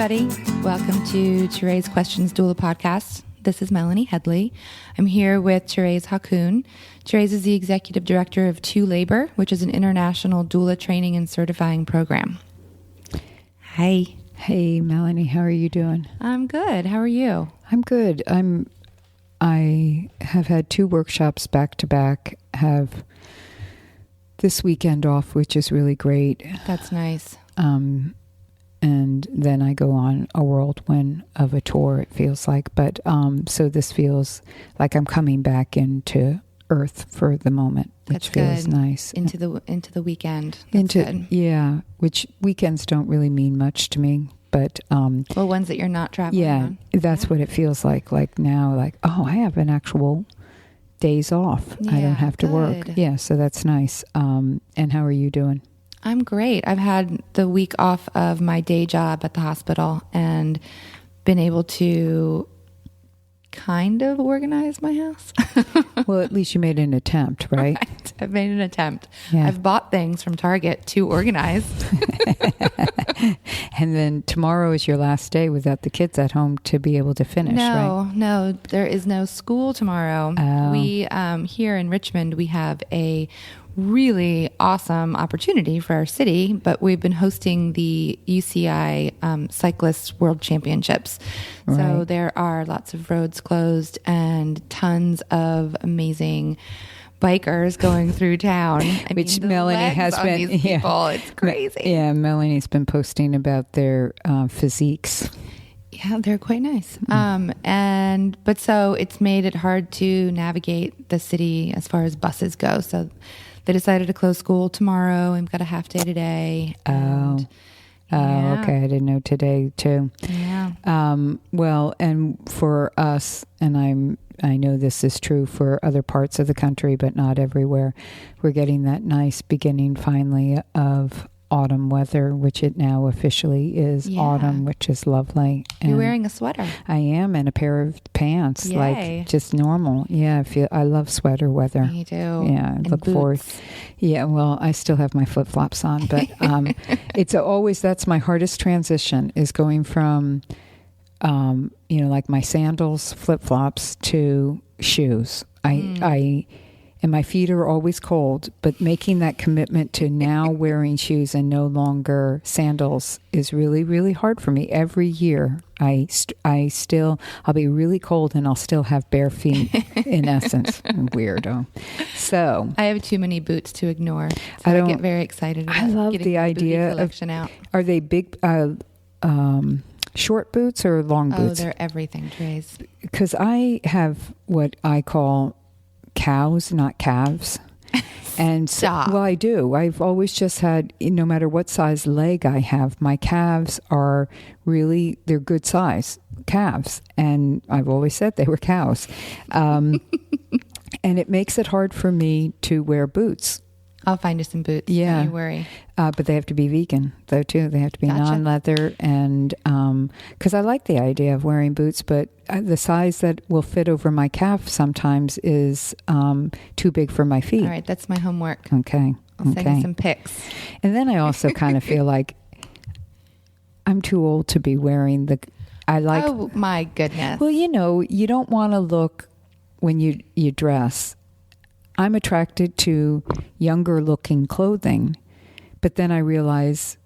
everybody. Welcome to ToRAISE Questions Doula podcast. This is Melanie Headley. I'm here with Thérèse Hakoun. Thérèse is the executive director of ToLabor, which is an international doula training and certifying program. Hi. Hey, Melanie. How are you doing? I'm good. How are you? I'm good. I have had 2 workshops back to back. Have this weekend off, which is really great. That's nice. And then I go on a whirlwind of a tour, it feels like. But so this feels like I'm coming back into earth for the moment, which feels nice. Into the weekend. That's good. Yeah, which weekends don't really mean much to me. But well, ones that you're not traveling on. That's what it feels like. Like now, like, oh, I have an actual days off. Yeah, I don't have to work. good. Yeah, so that's nice. And how are you doing? I'm great. I've had the week off of my day job at the hospital and been able to kind of organize my house. Well, at least you made an attempt, right? Right. I've made an attempt. Yeah. I've bought things from Target to organize. And then tomorrow is your last day without the kids at home to be able to finish, right? No, there is no school tomorrow. Oh. We, here in Richmond, we have a really awesome opportunity for our city, but we've been hosting the UCI Cyclist World Championships. So Right. there are lots of roads closed and tons of amazing bikers going through town. Which the Melanie legs has on been, these people, it's crazy. Yeah, Melanie's been posting about their physiques. Yeah, they're quite nice. But so it's made it hard to navigate the city as far as buses go. So they decided to close school tomorrow. We've got a half day today. Oh, okay. I didn't know today too. Yeah. Well, and for us, and I know this is true for other parts of the country, but not everywhere. We're getting that nice beginning finally of autumn weather, which it now officially is autumn, which is lovely. You're wearing a sweater. I am, and a pair of pants, Yay. like just normal. Yeah, I love sweater weather. Me too. Yeah, I And look forward. boots. Yeah, well, I still have my flip flops on, but it's always that's my hardest transition is going from, like my sandals, flip flops to shoes. And my feet are always cold, but making that commitment to now wearing shoes and no longer sandals is really, really hard for me. Every year, I'll be really cold and I'll still have bare feet, in essence. Weirdo. So I have too many boots to ignore. So I get very excited about I love getting the idea collection out. Are they big, short boots or long boots? Oh, they're everything, Trace. Because I have what I call cows, not calves. And Stop. Well, I do. I've always just had, no matter what size leg I have, my calves are they're good size calves. And I've always said they were cows. And it makes it hard for me to wear boots. I'll find you some boots. Yeah. Don't you worry. But they have to be vegan, though, too. They have to be Gotcha. non-leather. And because I like the idea of wearing boots, but the size that will fit over my calf sometimes is too big for my feet. All right. That's my homework. Okay. I'll send you some pics. And then I also kind of feel like I'm too old to be wearing Oh, my goodness. Well, you don't want to look when you dress. I'm attracted to younger looking clothing, but then I realize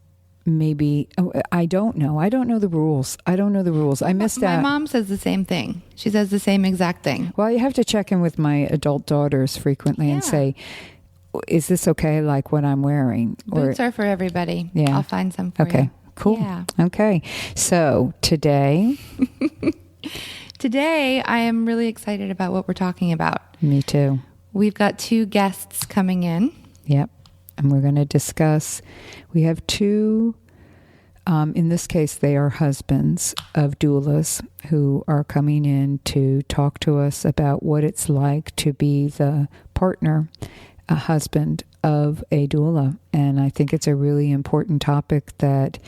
maybe I don't know. I don't know the rules. I missed out. My mom says the same thing. She says the same exact thing. Well, you have to check in with my adult daughters frequently and say, is this okay, like what I'm wearing? Boots are for everybody. Yeah. I'll find some for you. Okay, cool. Yeah. Okay, so today I am really excited about what we're talking about. Me too. We've got 2 guests coming in. Yep. And we're going to discuss, we have 2, in this case, they are husbands of doulas who are coming in to talk to us about what it's like to be the partner, a husband of a doula. And I think it's a really important topic that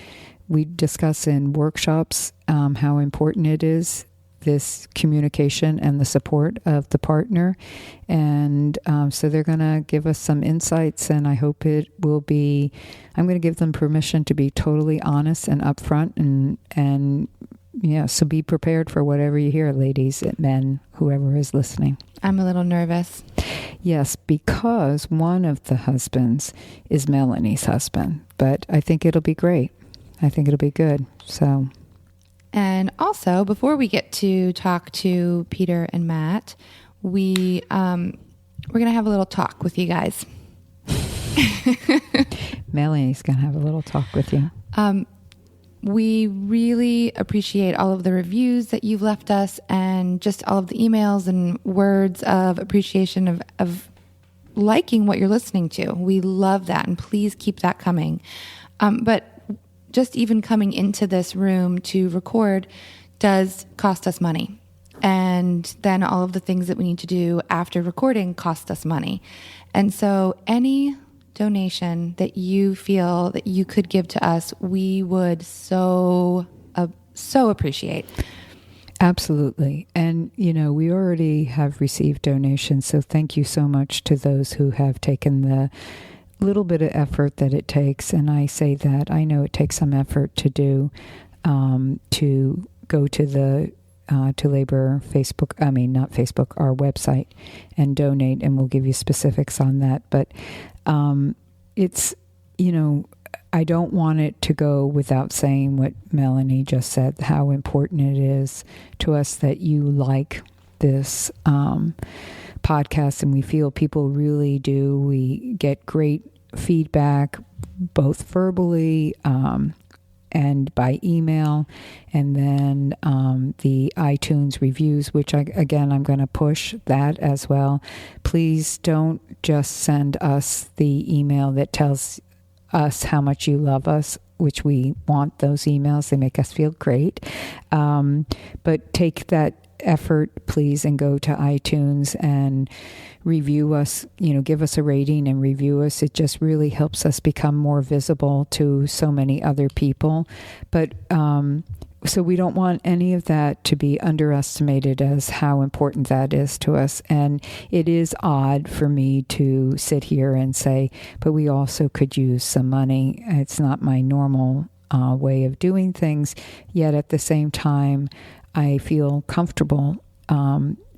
we discuss in workshops, how important it is this communication and the support of the partner. And so they're going to give us some insights, and I hope it will be, I'm going to give them permission to be totally honest and upfront, and yeah, so be prepared for whatever you hear, ladies, men, whoever is listening. I'm a little nervous. Yes, because one of the husbands is Melanie's husband, but I think it'll be great. I think it'll be good. So, and also, before we get to talk to Peter and Matt, we're going to have a little talk with you guys. Melanie's going to have a little talk with you. We really appreciate all of the reviews that you've left us, and just all of the emails and words of appreciation of liking what you're listening to. We love that, and please keep that coming. But just even coming into this room to record does cost us money. And then all of the things that we need to do after recording cost us money. And so any donation that you feel that you could give to us, we would so appreciate. Absolutely. And, we already have received donations, so thank you so much to those who have taken the little bit of effort that it takes. And I say that, I know it takes some effort to do, to go to the to Labor our website and donate, and we'll give you specifics on that. But it's, I don't want it to go without saying what Melanie just said, how important it is to us that you like this podcast, and we feel people really do. We get great feedback, both verbally and by email, and then the iTunes reviews, which I'm going to push that as well. Please don't just send us the email that tells us how much you love us, which we want those emails. They make us feel great. But take that effort, please, and go to iTunes and review us, give us a rating and review us. It just really helps us become more visible to so many other people. But so we don't want any of that to be underestimated as how important that is to us. And it is odd for me to sit here and say, but we also could use some money. It's not my normal way of doing things. Yet at the same time, I feel comfortable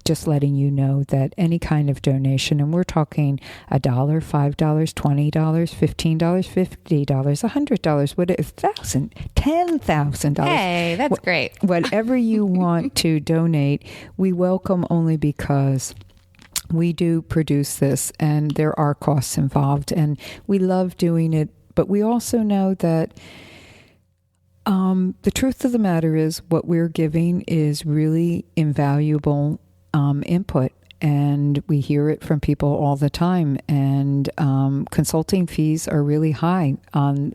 just letting you know that any kind of donation, and we're talking $1, $5, $20, $15, $50, $100, what $1,000, $10,000. Hey, that's great. Whatever you want to donate, we welcome, only because we do produce this and there are costs involved, and we love doing it. But we also know that the truth of the matter is what we're giving is really invaluable input, and we hear it from people all the time. And consulting fees are really high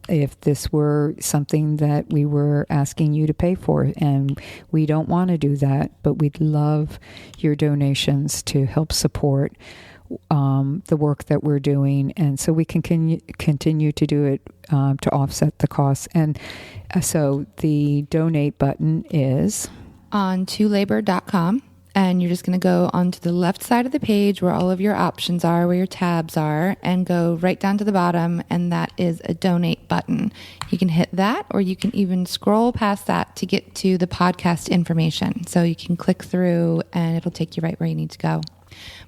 if this were something that we were asking you to pay for, and we don't want to do that, but we'd love your donations to help support the work that we're doing, and so we can continue to do it to offset the costs. And so the donate button is on tolabor.com, and you're just going to go onto the left side of the page where all of your options are, where your tabs are, and go right down to the bottom, and that is a donate button. You can hit that, or you can even scroll past that to get to the podcast information. So you can click through and it'll take you right where you need to go.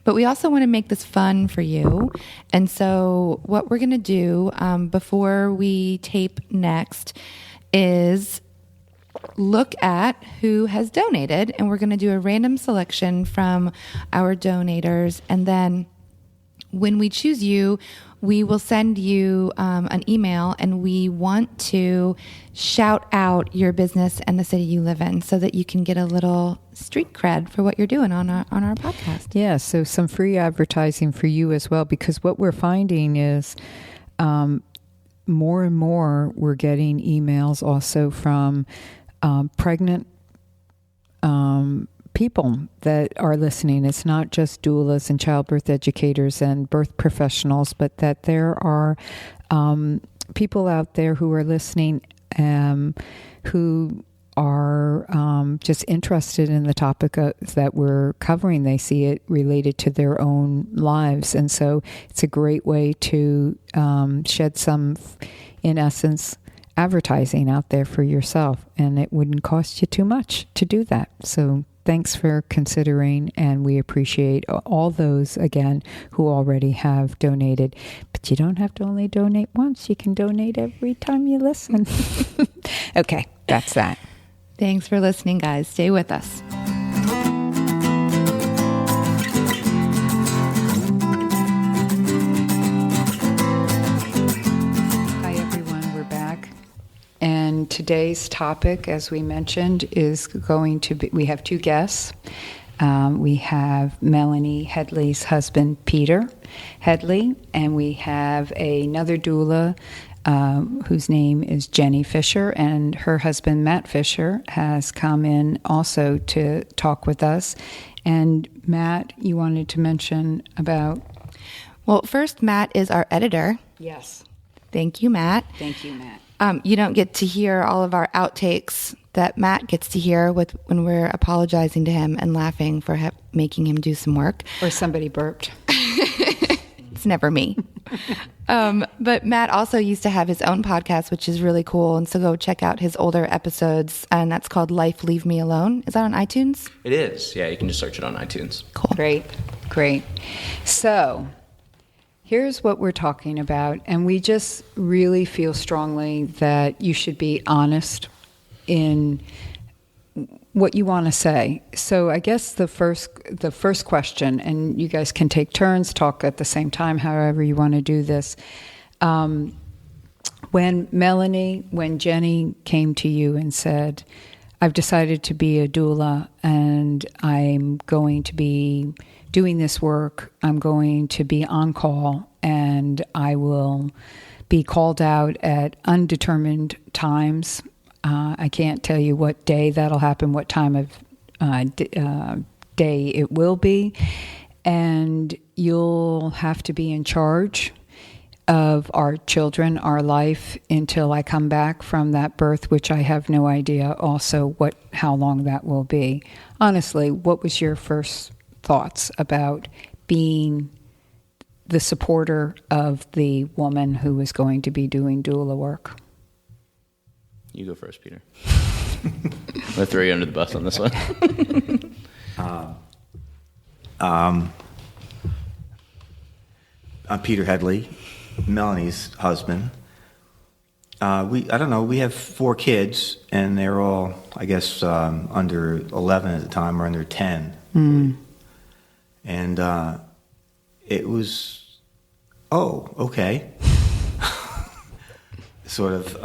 But we also want to make this fun for you. And so what we're going to do before we tape next is look at who has donated, and we're going to do a random selection from our donators. And then when we choose you, we will send you an email, and we want to shout out your business and the city you live in so that you can get a little street cred for what you're doing on our podcast. Yeah, so some free advertising for you as well, because what we're finding is more and more we're getting emails also from pregnant people that are listening. It's not just doulas and childbirth educators and birth professionals, but that there are people out there who are listening who are just interested in the topic that we're covering. They see it related to their own lives. And so it's a great way to shed some, in essence, advertising out there for yourself. And it wouldn't cost you too much to do that. So thanks for considering, and we appreciate all those, again, who already have donated. But you don't have to only donate once. You can donate every time you listen. Okay, that's that. Thanks for listening, guys. Stay with us. Hi, everyone. We're back. And today's topic, as we mentioned, is going to be, we have two guests. We have Melanie Headley's husband, Peter Headley, and we have another doula whose name is Jenny Fisher, and her husband, Matt Fisher, has come in also to talk with us. And Matt, you wanted to mention about... Well, first, Matt is our editor. Yes. Thank you, Matt. Thank you, Matt. You don't get to hear all of our outtakes that Matt gets to hear when we're apologizing to him and laughing for making him do some work. Or somebody burped. It's never me. But Matt also used to have his own podcast, which is really cool. And so go check out his older episodes. And that's called Life Leave Me Alone. Is that on iTunes? It is. Yeah, you can just search it on iTunes. Cool. Great. So... here's what we're talking about, and we just really feel strongly that you should be honest in what you want to say. So I guess the first question, and you guys can take turns, talk at the same time, however you want to do this. When Jenny came to you and said, I've decided to be a doula and I'm going to be doing this work, I'm going to be on call, and I will be called out at undetermined times. I can't tell you what day that'll happen, what time of day it will be, and you'll have to be in charge of our children, our life, until I come back from that birth, which I have no idea also how long that will be. Honestly, what was your first thoughts about being the supporter of the woman who was going to be doing doula work? You go first, Peter. I'm going to throw you under the bus on this one. I'm Peter Headley, Melanie's husband. We have 4 kids, and they're all, I guess, under 11 at the time, or under 10. Mm. And it was, okay. Sort of,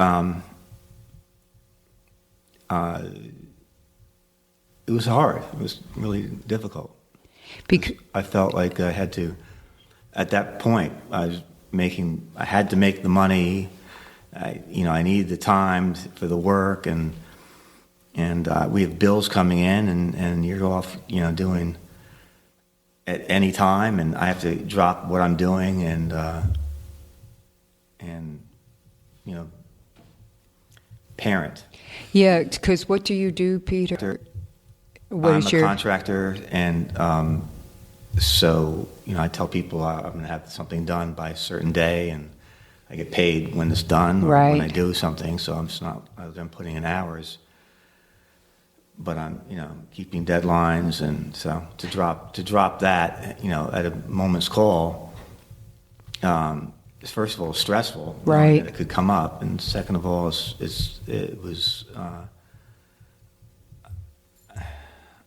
it was hard. It was really difficult. I felt like I had to, at that point, I had to make the money. I needed the time for the work, and we have bills coming in, and you're off, doing at any time, and I have to drop what I'm doing and parent. Yeah, because what do you do, Peter? I'm a contractor, and so I tell people I'm going to have something done by a certain day, and I get paid when it's done, or when I do something. So I'm putting in hours, but I'm keeping deadlines, and so to drop that at a moment's call, first of all, stressful, right? That it could come up, and second of all, it was.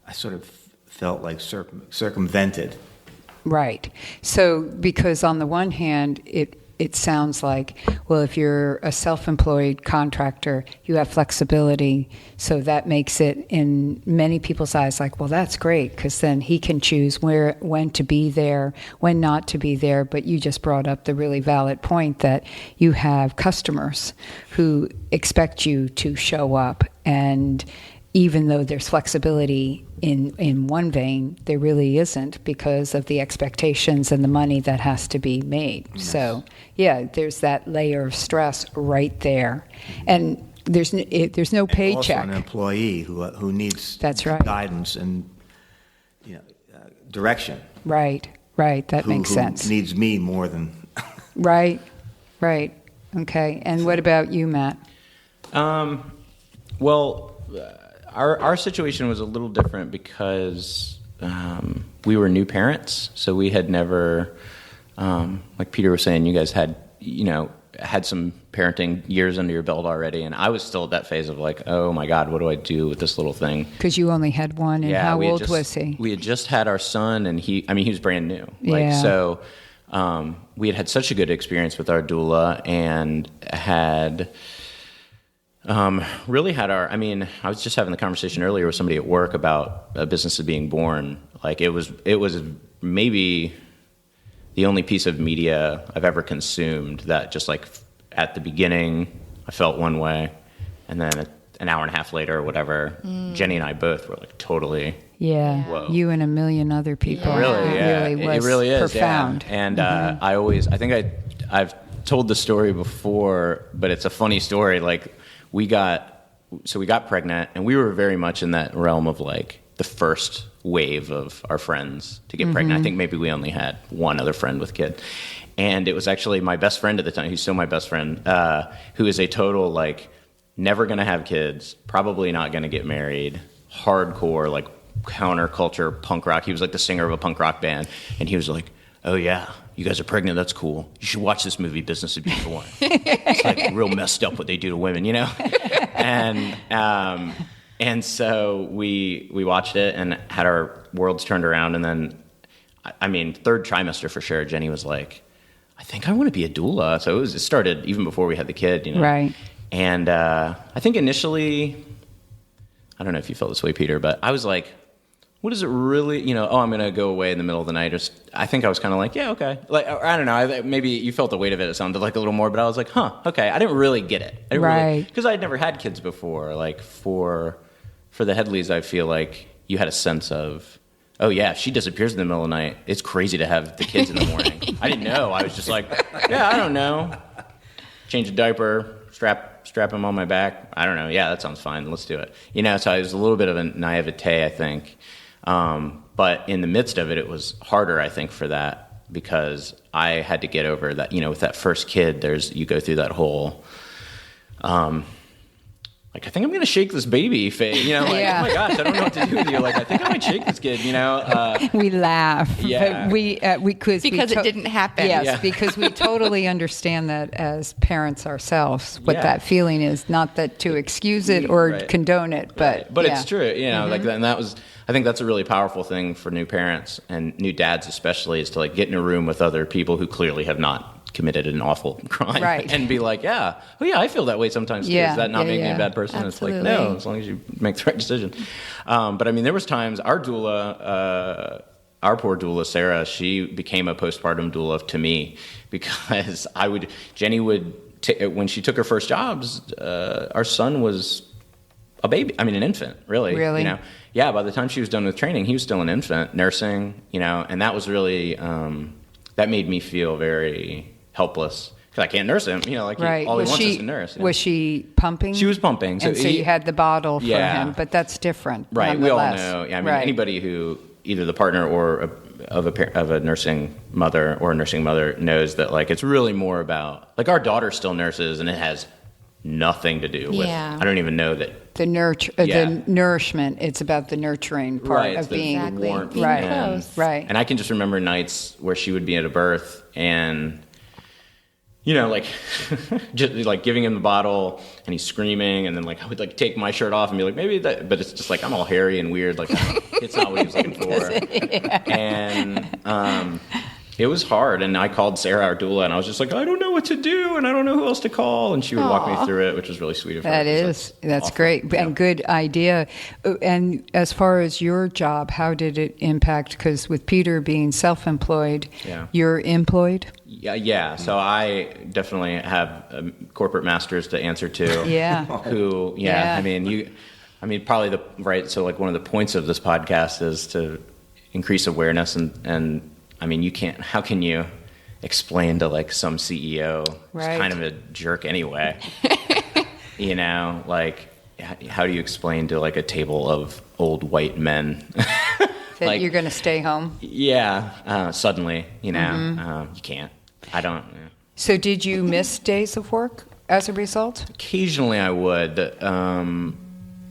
I sort of felt like circumvented. Right. So, because on the one hand, it sounds like, well, if you're a self-employed contractor, you have flexibility. So that makes it, in many people's eyes, like, well, that's great, because then he can choose when to be there, when not to be there. But you just brought up the really valid point that you have customers who expect you to show up, and even though there's flexibility in one vein, there really isn't, because of the expectations and the money that has to be made. Yes. So, yeah, there's that layer of stress right there. And there's no paycheck. Also an employee who needs That's right. guidance and direction. Right. That makes sense. Who needs me more than... Right. Okay. And what about you, Matt? Well, our situation was a little different because we were new parents, so we had never, like Peter was saying, you guys had some parenting years under your belt already, and I was still at that phase of like, oh my God, what do I do with this little thing? Because you only had one, and how old was he? We had just had our son, and he was brand new. So we had such a good experience with our doula, and had really had our, I was just having the conversation earlier with somebody at work about a business of being born. Like it was maybe the only piece of media I've ever consumed that just like at the beginning I felt one way, and then an hour and a half later or whatever, Jenny and I both were like totally whoa. You and a million other people. It really is profound. Yeah. And I think I've told the story before, but it's a funny story. Like we got pregnant, and we were very much in that realm of like the first wave of our friends to get pregnant. I think maybe we only had one other friend with kid. And it was actually my best friend at the time, who's still my best friend, who is a total, like, never going to have kids, probably not going to get married, hardcore, like, counterculture punk rock. He was, like, the singer of a punk rock band. And he was like, oh, yeah, you guys are pregnant. That's cool. You should watch this movie, Business of Being Born. It's, like, real messed up what they do to women, And so we watched it and had our worlds turned around. And then, third trimester for sure, Jenny was like, I think I want to be a doula. So it started even before we had the kid, Right. And I think initially, I don't know if you felt this way, Peter, but I was like, what is it really, I'm going to go away in the middle of the night. I think I was kind of like, yeah, okay. Like, I don't know. Maybe you felt the weight of it. It sounded like a little more, but I was like, okay. I didn't really get it. Right. Because I had never had kids before. Like for the Headleys, I feel like you had a sense of, oh yeah, if she disappears in the middle of the night, it's crazy to have the kids in the morning. I didn't know. I was just like, yeah, I don't know. Change a diaper, strap him on my back. I don't know. Yeah, that sounds fine. Let's do it. So I was a little bit of a naivete, I think. But in the midst of it, it was harder, I think, for that, because I had to get over that, with that first kid, you go through that whole, like, I think I'm going to shake this baby phase, oh my gosh, I don't know what to do with you. Like, I think I might shake this kid, We laugh. Yeah. But because it didn't happen. Yes, because we totally understand that as parents ourselves, what that feeling is. Not that to excuse it or condone it, but But it's true, like that. And that was, I think that's a really powerful thing for new parents and new dads especially, is to like get in a room with other people who clearly have not committed an awful crime, and be like, I feel that way sometimes too. Does that not make me a bad person? Absolutely. It's like, no, as long as you make the right decision. But there was times our doula, our poor doula, Sarah, she became a postpartum doula to me, because Jenny would, when she took her first jobs, our son was a baby, an infant, really. Really? Yeah, by the time she was done with training, he was still an infant, nursing, and that was really, that made me feel very helpless, because I can't nurse him, all he wants is to nurse. Was she pumping? She was pumping. So you had the bottle for him, but that's different. Right, we all know. Anybody who, either the partner or of a nursing mother or a nursing mother, knows that, like, it's really more about, like, our daughter still nurses, and it has nothing to do with, I don't even know that. The nourishment, it's about the nurturing part of being warmth. Right. And I can just remember nights where she would be at a birth and, like, just like giving him the bottle and he's screaming, and then like I would like take my shirt off and be like, maybe that, but it's just like I'm all hairy and weird, like it's not what he was looking for. And it was hard, and I called Sarah, our doula, and I was just like, I don't know what to do, and I don't know who else to call, and she would walk me through it, which was really sweet of her. That's awful. Great, and good idea. And as far as your job, how did it impact? Because with Peter being self-employed, you're employed? Yeah. So I definitely have corporate masters to answer to. Yeah. Who, probably so like one of the points of this podcast is to increase awareness and how can you explain to like some CEO who's kind of a jerk anyway? you know, like, how do you explain to like a table of old white men that like, you're going to stay home? Yeah, suddenly, you know, you can't. I don't. So did you miss days of work as a result? Occasionally I would.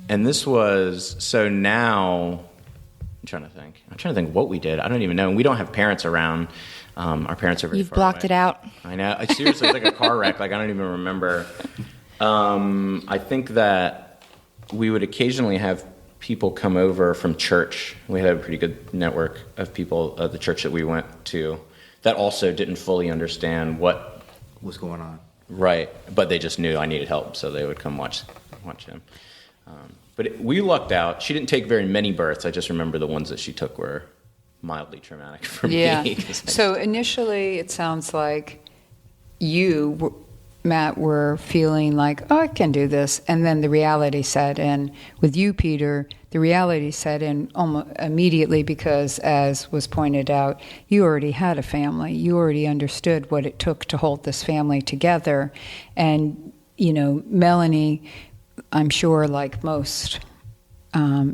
And this was, so now, I'm trying to think what we did. I don't even know. We don't have parents around. Our parents are very You've far blocked away. it out. I know. Seriously, it's like a car wreck. Like, I don't even remember. I think that we would occasionally have people come over from church. We had a pretty good network of people at the church that we went to that also didn't fully understand what was going on. Right, but they just knew I needed help, so they would come watch him. We lucked out. She didn't take very many births. I just remember the ones that she took were mildly traumatic for me. So initially, it sounds like you, Matt, were feeling like, oh, I can do this. And then the reality set in. With you, Peter, the reality set in almost immediately because, as was pointed out, you already had a family. You already understood what it took to hold this family together. And, you know, Melanie, I'm sure, like most,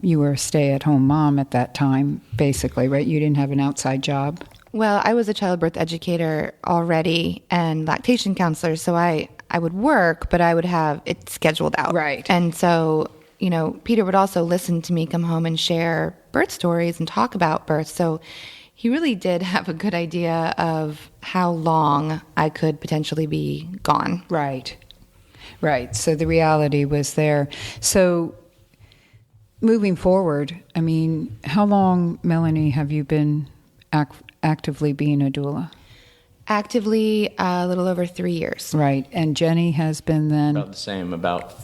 you were a stay-at-home mom at that time, basically, right? You didn't have an outside job. Well, I was a childbirth educator already and lactation counselor, so I would work, but I would have it scheduled out. Right. And so, you know, Peter would also listen to me come home and share birth stories and talk about birth. So he really did have a good idea of how long I could potentially be gone. Right. So the reality was there. So moving forward, I mean, how long, Melanie, have you been actively being a doula? Actively, a little over 3 years. Right. And Jenny has been then? About the same, about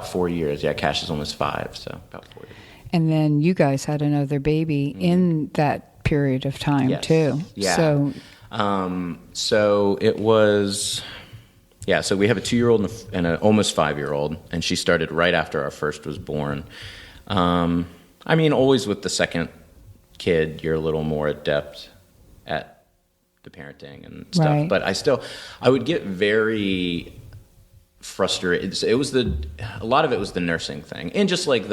4 years. Yeah, Cash is almost 5, so about 4 years. And then you guys had another baby in that period of time, too. Yeah. So it was... Yeah, so we have a 2-year-old and an almost 5-year-old, and she started right after our first was born. I mean, always with the second kid, you're a little more adept at the parenting and stuff. Right. But I would get very frustrated. A lot of it was the nursing thing, and just like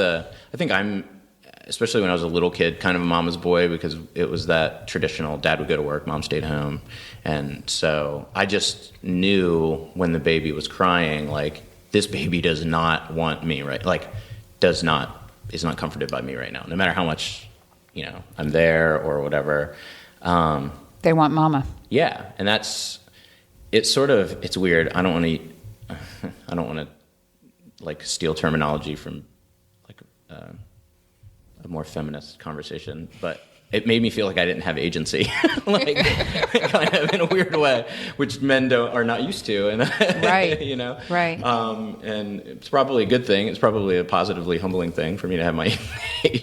especially when I was a little kid, kind of a mama's boy, because it was that traditional, dad would go to work, mom stayed home. And so I just knew when the baby was crying, like, this baby does not want me, right? Like, is not comforted by me right now, no matter how much, you know, I'm there or whatever. they want mama. Yeah. And it's weird. I don't want to like steal terminology from like a more feminist conversation, but it made me feel like I didn't have agency, like kind of in a weird way, which men are not used to, and right, you know, right. And it's probably a good thing. It's probably a positively humbling thing for me to have my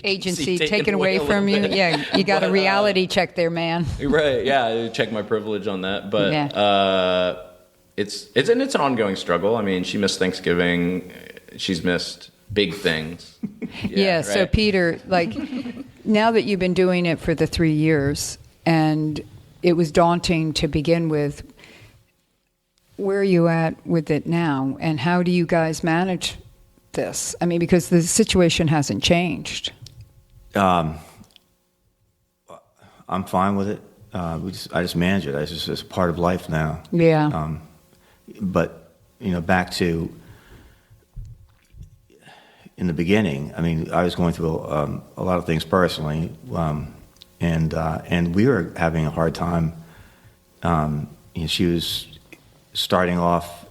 agency taken away from you. Yeah, you got a reality check there, man. Right? Yeah, I check my privilege on that, but it's an ongoing struggle. I mean, she missed Thanksgiving. She's missed big things. Yeah. Right? So Peter, like, now that you've been doing it for the 3 years, and it was daunting to begin with, where are you at with it now, and how do you guys manage this? I mean, because the situation hasn't changed. I'm fine with it. I just manage it. It's part of life now. Yeah. But back to in the beginning. I mean, I was going through a lot of things personally, and we were having a hard time. She was starting off,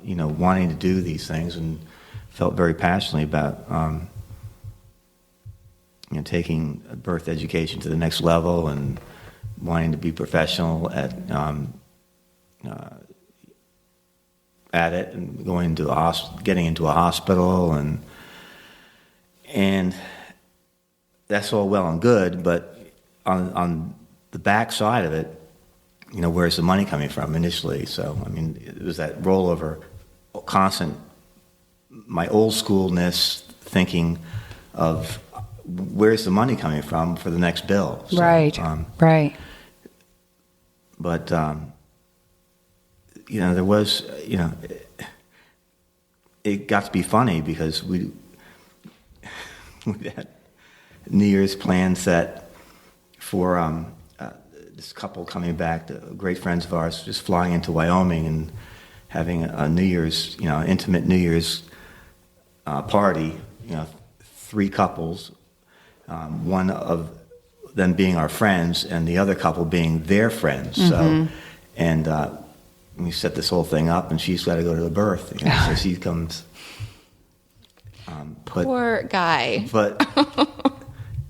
wanting to do these things, and felt very passionately about taking birth education to the next level and wanting to be professional at it, and getting into a hospital, and that's all well and good, but on the back side of it, where's the money coming from initially? So, I mean, it was that rollover, constant, my old schoolness thinking of where's the money coming from for the next bill. So, right. But, there was, it got to be funny because we had New Year's plan set for this couple coming back, great friends of ours, just flying into Wyoming and having a New Year's, intimate New Year's party. 3 couples, one of them being our friends and the other couple being their friends. So, and we set this whole thing up, and she's got to go to the birth. So she comes. Poor guy. But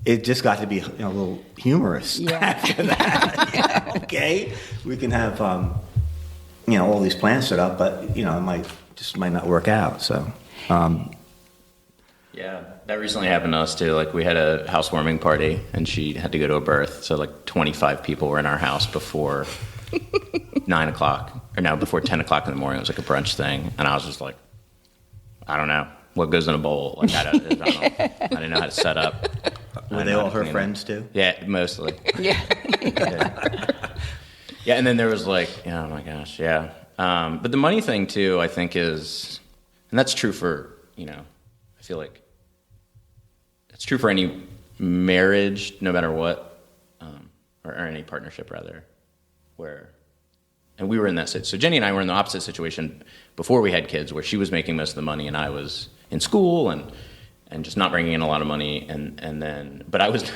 it just got to be a little humorous after that. Okay, we can have all these plans set up, but it might not work out. So. Yeah, that recently happened to us too. Like, we had a housewarming party, and she had to go to a birth. So, 25 people were in our house before 9 o'clock, before 10 o'clock in the morning. It was like a brunch thing, and I was just like, I don't know what goes in a bowl. Like, I didn't know how to set up. Were they all her friends too? Yeah, mostly. Yeah. Yeah, and then there was oh my gosh, yeah. But the money thing too, I think is, and that's true for I feel like it's true for any marriage, no matter what, or any partnership rather, and we were in that situation. So Jenny and I were in the opposite situation before we had kids, where she was making most of the money and I was in school and just not bringing in a lot of money, but I was,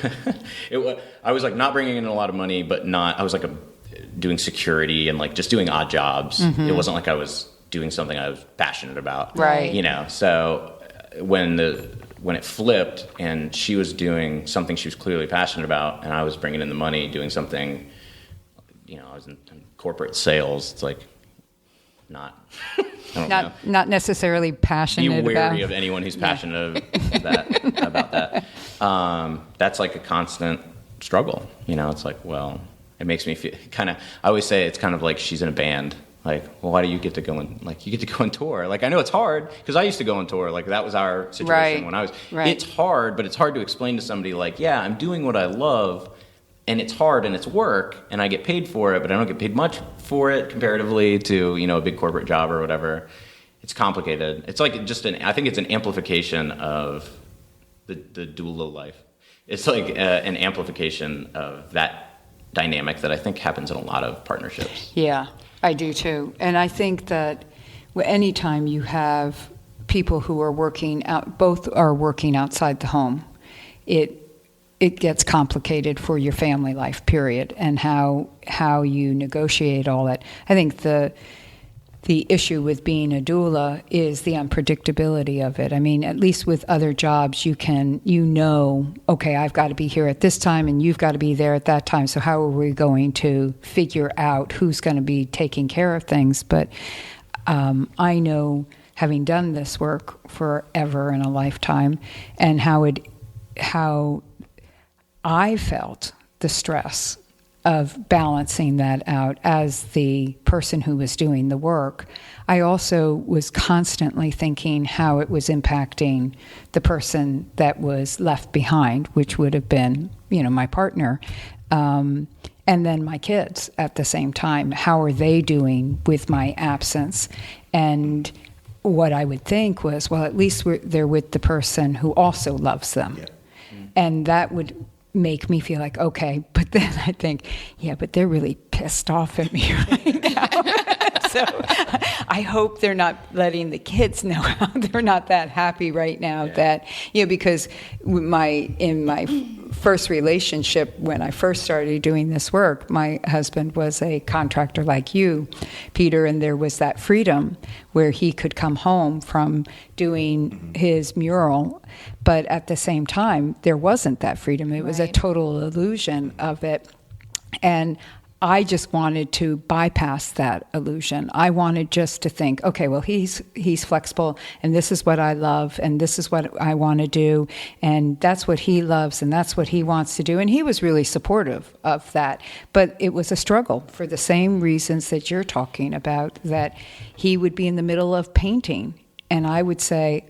I was not bringing in a lot of money, but I was doing security and just doing odd jobs. It wasn't like I was doing something I was passionate about, right? So when it flipped and she was doing something she was clearly passionate about, and I was bringing in the money doing something, I was in corporate sales. It's not necessarily passionate. Be wary about. of anyone who's passionate about that. That's a constant struggle. It's it makes me feel kind of. I always say it's kind of like she's in a band. Why do you get to go and you get to go on tour? I know it's hard because I used to go on tour. That was our situation when I was. Right. It's hard, but it's hard to explain to somebody yeah, I'm doing what I love, and it's hard and it's work, and I get paid for it, but I don't get paid much for it comparatively to a big corporate job or whatever. It's complicated. It's I think it's an amplification of the doula life. It's an amplification of that dynamic that I think happens in a lot of partnerships. Yeah. I do too. And I think that anytime you have people who are both are working outside the home, it gets complicated for your family life, period, and how you negotiate all that. I think the issue with being a doula is the unpredictability of it. I mean, at least with other jobs, okay, I've got to be here at this time and you've got to be there at that time. So how are we going to figure out who's going to be taking care of things? But I know, having done this work forever in a lifetime, and how I felt the stress of balancing that out as the person who was doing the work. I also was constantly thinking how it was impacting the person that was left behind, which would have been, my partner, and then my kids at the same time. How are they doing with my absence? And what I would think was, well, at least they're with the person who also loves them. Yeah. And that would make me feel okay, but then I think, but they're really pissed off at me right now. So I hope they're not letting the kids know how they're not that happy right now. Yeah. That, because in my first relationship, when I first started doing this work, my husband was a contractor like you, Peter, and there was that freedom where he could come home from doing his mural, but at the same time, there wasn't that freedom. It was a total illusion of it. And I just wanted to bypass that illusion. I wanted just to think, okay, well, he's flexible, and this is what I love, and this is what I want to do, and that's what he loves, and that's what he wants to do. And he was really supportive of that. But it was a struggle for the same reasons that you're talking about, that he would be in the middle of painting, and I would say,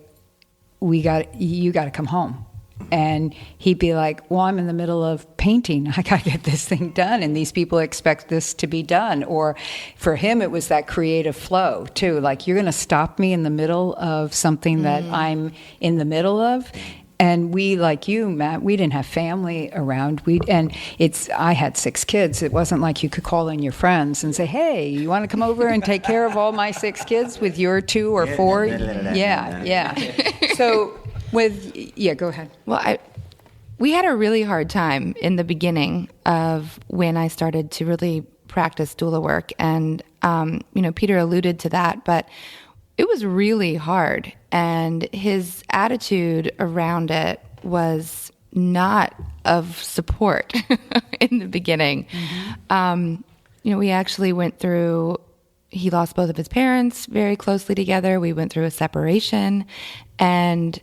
you got to come home. And he'd be like, well, I'm in the middle of painting. I got to get this thing done. And these people expect this to be done. Or for him, it was that creative flow, too. Like, you're going to stop me in the middle of something that I'm in the middle of. And we, like you, Matt, we didn't have family around. I had 6 kids. It wasn't like you could call in your friends and say, hey, you want to come over and take care of all my 6 kids with your 2 or 4? Yeah. So... go ahead. Well, we had a really hard time in the beginning of when I started to really practice doula work. And, Peter alluded to that, but it was really hard. And his attitude around it was not of support in the beginning. We actually went through, he lost both of his parents very closely together. We went through a separation, and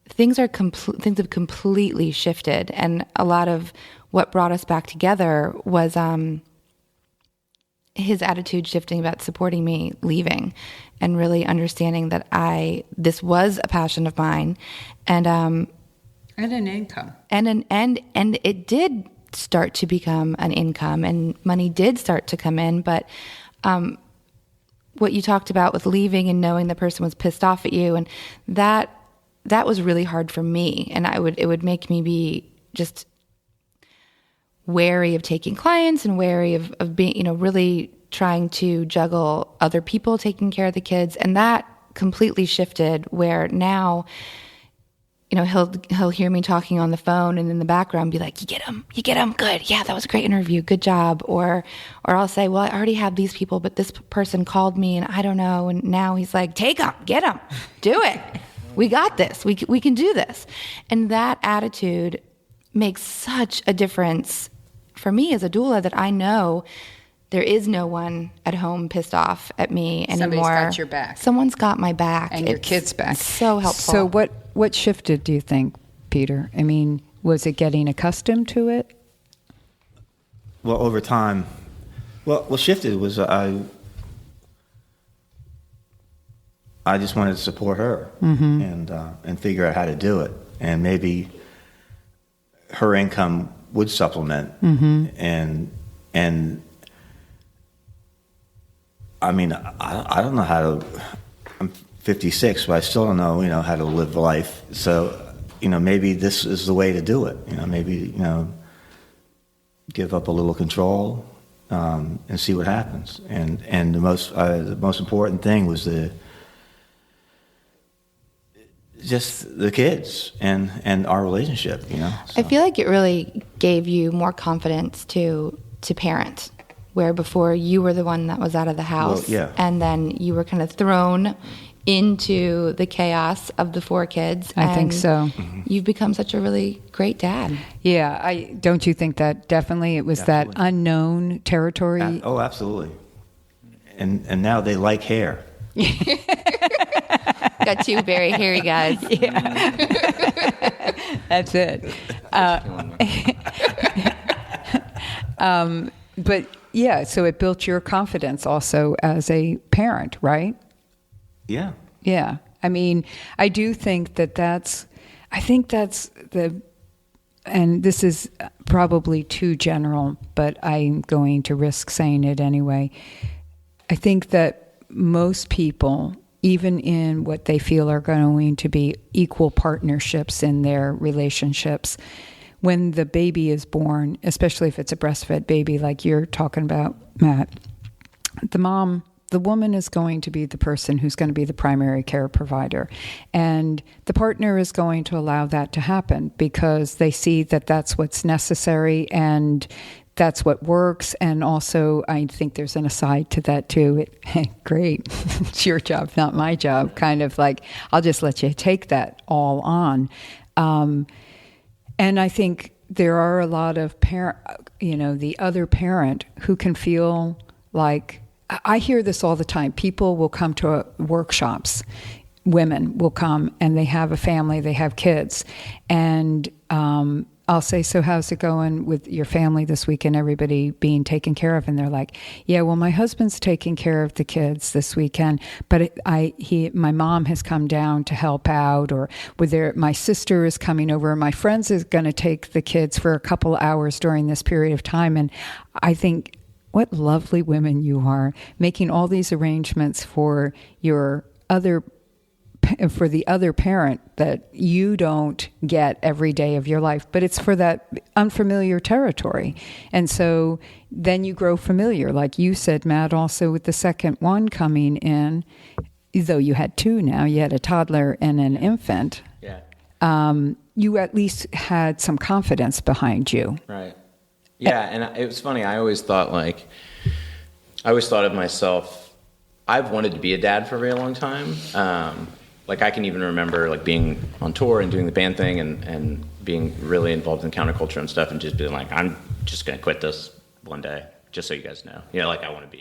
things have completely shifted. And a lot of what brought us back together was his attitude shifting about supporting me leaving, and really understanding that this was a passion of mine, and an income, and it did start to become an income, and money did start to come in. But what you talked about with leaving and knowing the person was pissed off at you, and that was really hard for me. And it would make me be just wary of taking clients, and wary of being, really trying to juggle other people taking care of the kids. And that completely shifted, where now, he'll hear me talking on the phone, and in the background be like, you get him, good. Yeah, that was a great interview. Good job. Or I'll say, well, I already have these people, but this person called me and I don't know. And now he's like, take them, get them, do it. We got this. We can do this. And that attitude makes such a difference for me as a doula, that I know there is no one at home pissed off at me anymore. Somebody's got your back. Someone's got my back. And your kids' back. It's so helpful. So what shifted, do you think, Peter? I mean, was it getting accustomed to it? Well, over time, what shifted was I just wanted to support her and figure out how to do it, and maybe her income would supplement. And I mean, I don't know how to. I'm 56, but I still don't know, how to live life. So, maybe this is the way to do it. Maybe give up a little control and see what happens. And the most important thing was just the kids and our relationship. So. I feel like it really gave you more confidence to parent, where before you were the one that was out of the house, and then you were kind of thrown into the chaos of the 4 kids. I think so. You've become such a really great dad. Yeah, don't you think that definitely it was that unknown territory? Oh, absolutely. And now they like hair. Got 2 very hairy guys. Yeah. That's it. But yeah, so it built your confidence also as a parent, right? Yeah. Yeah. I mean, I do think that's and this is probably too general, but I'm going to risk saying it anyway. I think that most people, even in what they feel are going to be equal partnerships in their relationships, when the baby is born, especially if it's a breastfed baby like you're talking about, Matt, the woman is going to be the person who's going to be the primary care provider. And the partner is going to allow that to happen because they see that that's what's necessary and that's what works. And also, I think there's an aside to that too. Great, it's your job, not my job. Kind of like, I'll just let you take that all on. And I think there are a lot of the other parent who can feel like, I hear this all the time. People will come to workshops. Women will come and they have a family, they have kids. And I'll say, so how's it going with your family this weekend, everybody being taken care of? And they're like, yeah, well, my husband's taking care of the kids this weekend, but my mom has come down to help out, or my sister is coming over, my friends is going to take the kids for a couple hours during this period of time. And I think, what lovely women you are, making all these arrangements for for the other parent that you don't get every day of your life, but it's for that unfamiliar territory. And so then you grow familiar, like you said, Matt, also with the second one coming in, though you had two now, you had a toddler and an infant. Yeah. You at least had some confidence behind you. Right. Yeah, and it was funny. I always thought of myself, I've wanted to be a dad for a very long time. Like I can even remember like being on tour and doing the band thing and being really involved in counterculture and stuff, and just being like, I'm just going to quit this one day, just so you guys know. You know, like I wanted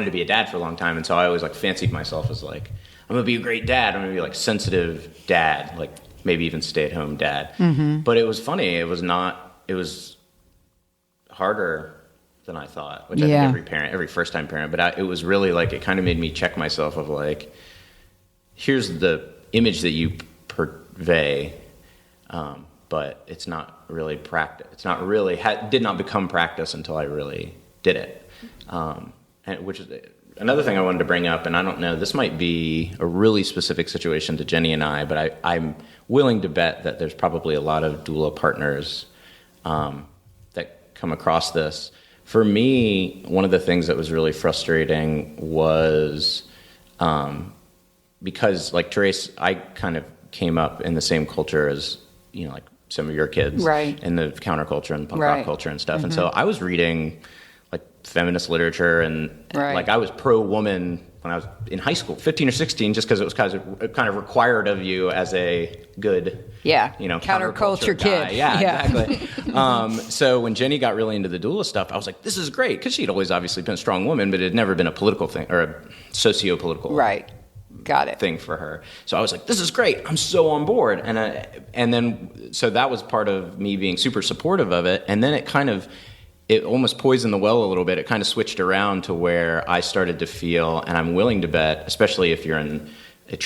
to be a dad for a long time, and so I always like fancied myself as like, I'm going to be a great dad. I'm going to be like sensitive dad, like maybe even stay-at-home dad. Mm-hmm. But it was funny. It was harder than I thought, which I think every first-time parent, but it was really like, it kind of made me check myself of like, here's the image that you purvey, but it's not really practice. It's not really, did not become practice until I really did it. And which is another thing I wanted to bring up, and I don't know, this might be a really specific situation to Jenny and I, but I'm willing to bet that there's probably a lot of doula partners that come across this. For me, one of the things that was really frustrating was because, like ToRAISE, I kind of came up in the same culture as, you know, like some of your kids, right, in the counterculture and punk rock culture and stuff. Mm-hmm. And so I was reading like feminist literature, and like I was pro-woman when I was in high school, 15 or 16, just because it was kind of required of you as a good, you know, counterculture kid. Guy. Yeah, exactly. So when Jenny got really into the doula stuff, I was like, this is great, because she'd always obviously been a strong woman, but it had never been a political thing or a socio-political thing for her. So I was like, this is great. I'm so on board. And then so that was part of me being super supportive of it. And then it almost poisoned the well a little bit. It kind of switched around to where I started to feel, and I'm willing to bet, especially if you're in a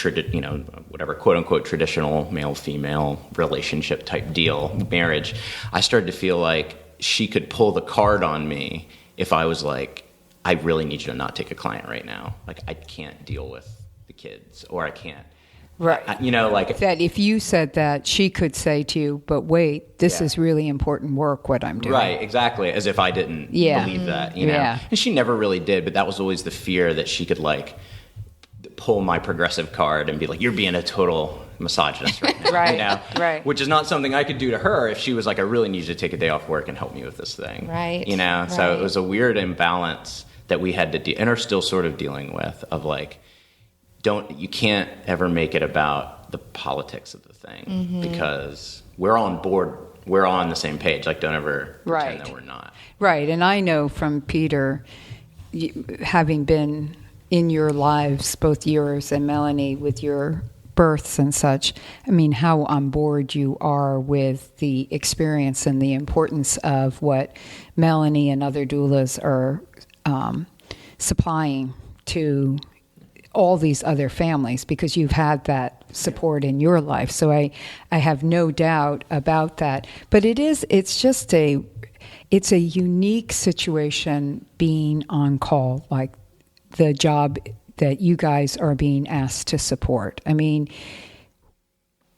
whatever quote unquote traditional male-female relationship type deal, marriage, I started to feel like she could pull the card on me if I was like, I really need you to not take a client right now. Like, I can't deal with the kids, or I can't. Right. You know, like that if you said that, she could say to you, but wait, this is really important work, what I'm doing. Right, exactly. As if I didn't believe that, you know. Yeah. And she never really did, but that was always the fear, that she could like pull my progressive card and be like, you're being a total misogynist right now. Right. You know? Right. Which is not something I could do to her if she was like, I really need you to take a day off work and help me with this thing. Right. You know, so it was a weird imbalance that we had to and are still sort of dealing with, of like, you can't ever make it about the politics of the thing, because we're on board, we're on the same page. Like, don't ever pretend that we're not. Right. And I know from Peter, having been in your lives, both yours and Melanie, with your births and such, I mean, how on board you are with the experience and the importance of what Melanie and other doulas are supplying to all these other families, because you've had that support in your life. So I have no doubt about that. But it's a unique situation being on call, like the job that you guys are being asked to support. I mean,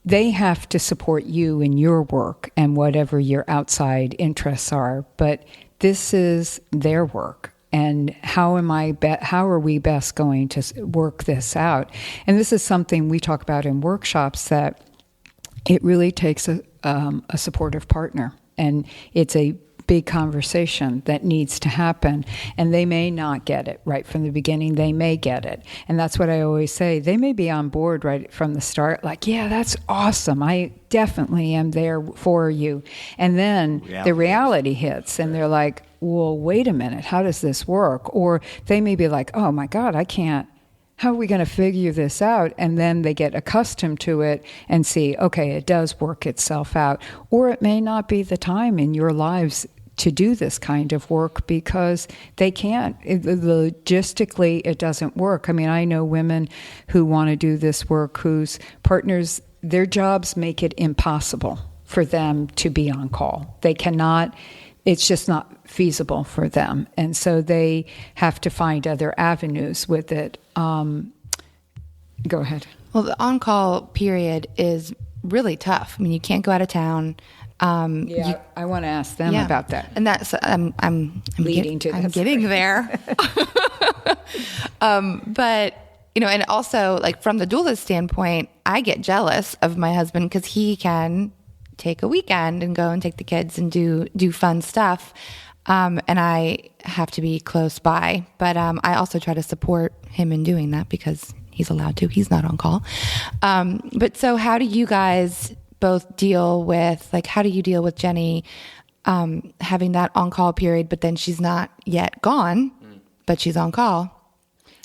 they have to support you in your work and whatever your outside interests are, but this is their work. And how are we best going to work this out? And this is something we talk about in workshops, that it really takes a supportive partner, and it's a big conversation that needs to happen. And they may not get it right from the beginning. They may get it. And that's what I always say. They may be on board right from the start, like, yeah, that's awesome. I definitely am there for you. And then the reality hits, and they're like, well, wait a minute, how does this work? Or they may be like, oh my God, I can't how are we going to figure this out? And then they get accustomed to it and see, okay, it does work itself out. Or it may not be the time in your lives to do this kind of work because they can't. Logistically, it doesn't work. I mean, I know women who want to do this work whose partners, their jobs make it impossible for them to be on call. They cannot, it's just not feasible for them. And so they have to find other avenues with it. Go ahead. Well, the on-call period is really tough. I mean, you can't go out of town. I want to ask them about that. And that's I'm leading to this. I'm getting there. But and also like from the doula's standpoint, I get jealous of my husband because he can take a weekend and go and take the kids and do fun stuff. And I have to be close by, but I also try to support him in doing that because he's allowed to. He's not on call. But so how do you guys both deal with, like, how do you deal with Jenny having that on-call period, but then she's not yet gone, but she's on call?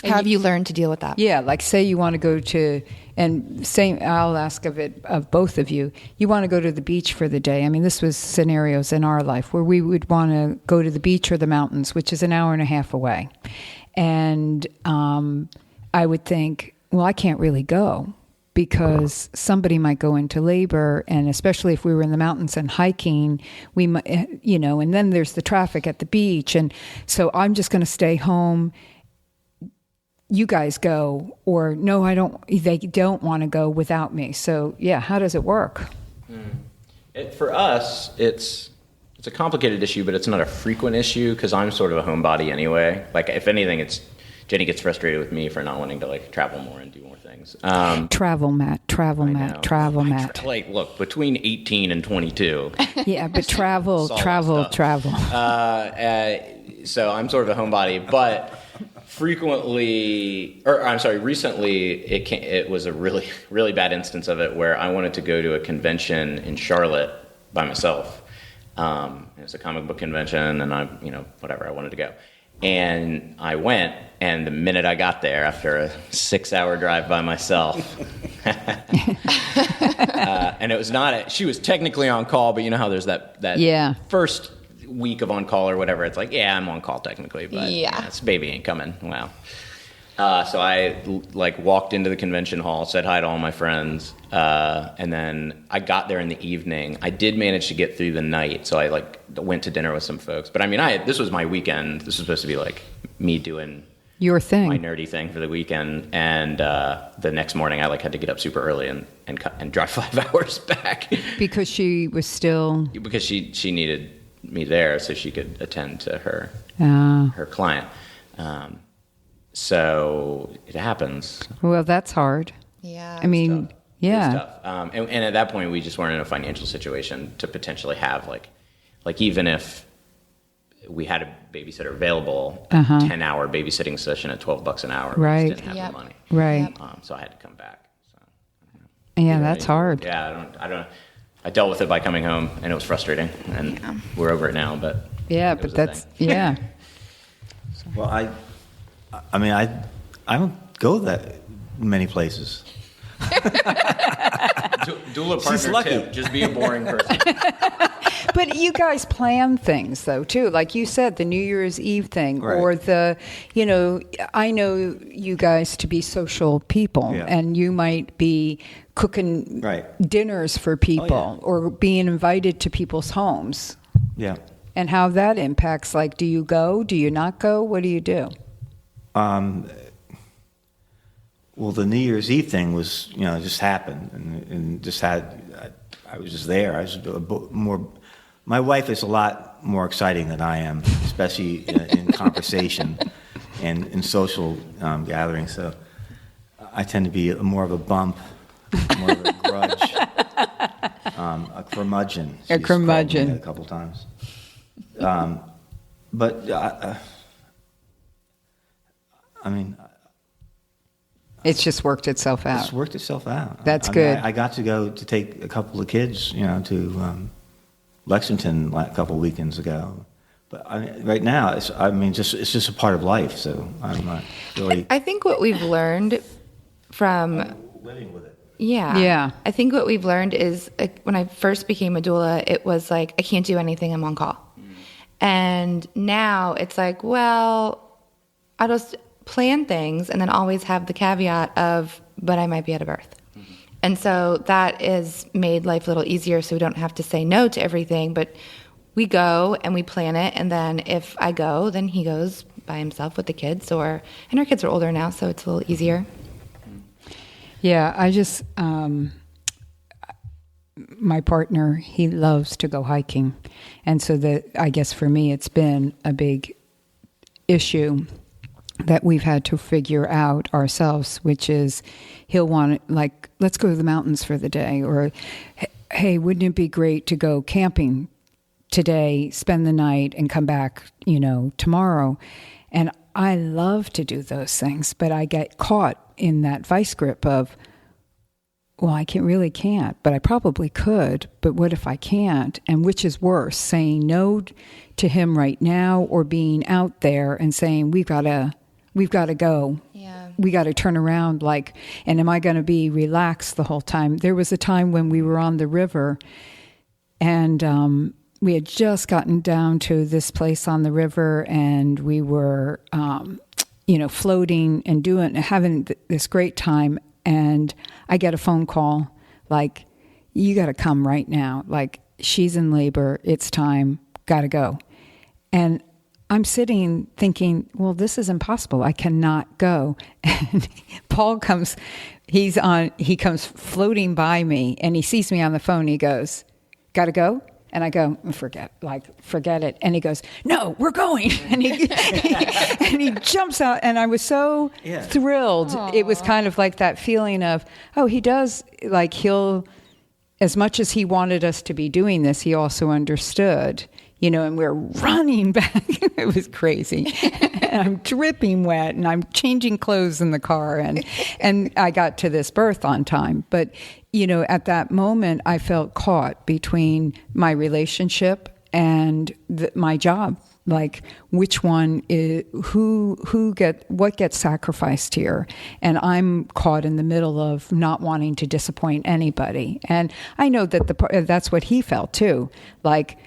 How have you learned to deal with that? Yeah, like say you want to go to, and say, I'll ask of both of you, you want to go to the beach for the day. I mean, this was scenarios in our life where we would want to go to the beach or the mountains, which is an hour and a half away. And I would think, well, I can't really go because somebody might go into labor, and especially if we were in the mountains and hiking, we might, and then there's the traffic at the beach. And so I'm just going to stay home. You guys go, or no, I don't. They don't want to go without me. So yeah, how does it work? For us, it's a complicated issue, but it's not a frequent issue because I'm sort of a homebody anyway. Like if anything, it's Jenny gets frustrated with me for not wanting to like travel more and do more things. Travel, Matt. Look, between 18 and 22. Yeah, but travel. So I'm sort of a homebody, but. Recently, it was a really, really bad instance of it where I wanted to go to a convention in Charlotte by myself. It was a comic book convention, and I wanted to go. And I went, and the minute I got there, after a 6-hour drive by myself, and it was not, she was technically on call, but you know how there's that first week of on call or whatever, it's like, I'm on call technically, but this baby ain't coming. Wow. So I walked into the convention hall, said hi to all my friends, and then I got there in the evening. I did manage to get through the night, so I went to dinner with some folks. But I mean, this was my weekend. This was supposed to be like me doing your thing, my nerdy thing for the weekend. And the next morning, I had to get up super early and drive 5 hours back because she was still she needed me there so she could attend to her client. So it happens. Well, that's hard. Yeah. I mean, tough. yeah. It's tough. And at that point, we just weren't in a financial situation to potentially have even if we had a babysitter available, a 10-hour babysitting session at $12 an hour, we just didn't have the money. Right. So I had to come back. So, that's hard. Yeah, I don't. I dealt with it by coming home, and it was frustrating, and we're over it now. But but that's thing. Well, I don't go that many places. Doula partner tip: just be a boring person. But you guys plan things though too, like you said, the New Year's Eve thing, right. Or I know you guys to be social people, and you might be cooking dinners for people, or being invited to people's homes. Yeah. And how that impacts, do you go? Do you not go? What do you do? Well, the New Year's Eve thing was, just happened, and just I was just there. I was more. My wife is a lot more exciting than I am, especially in conversation and in social gatherings. So I tend to be more of a bump, more of a grudge, a curmudgeon. A curmudgeon. A couple times. But I mean. It's just worked itself out. It's worked itself out. That's good. I got to go to take a couple of kids, to Lexington a couple of weekends ago. But right now, it's just a part of life. So I'm not really. I think what we've learned from living with it. Yeah. I think what we've learned is when I first became a doula, it was like, I can't do anything, I'm on call. And now it's like, well, I'll just plan things and then always have the caveat of, but I might be at a birth. And so that is made life a little easier so we don't have to say no to everything, but we go and we plan it. And then if I go, then he goes by himself with the kids, and our kids are older now, so it's a little easier. Yeah, I just, my partner, he loves to go hiking. And so I guess for me, it's been a big issue that we've had to figure out ourselves, which is he'll want, like, let's go to the mountains for the day, or, hey, wouldn't it be great to go camping today, spend the night, and come back, tomorrow. And I love to do those things, but I get caught in that vice grip of, well, I can't, but I probably could, but what if I can't? And which is worse, saying no to him right now, or being out there and saying, we've got to go. Yeah. We got to turn around, and am I going to be relaxed the whole time? There was a time when we were on the river, and we had just gotten down to this place on the river, and we were, floating and having this great time. And I get a phone call, like, you got to come right now. Like, she's in labor. It's time. Got to go. And I'm sitting thinking, well, this is impossible. I cannot go. And Paul comes, he comes floating by me, and he sees me on the phone. He goes, got to go? And I go, forget it. And he goes, no, we're going. And he jumps out. And I was so thrilled. Aww. It was kind of like that feeling of, he does, like, he'll, as much as he wanted us to be doing this, he also understood, and we're running back. It was crazy. And I'm dripping wet, and I'm changing clothes in the car. And I got to this birth on time. But at that moment, I felt caught between my relationship and my job. Like, which one is what gets sacrificed here? And I'm caught in the middle of not wanting to disappoint anybody. And I know that that's what he felt too. Like,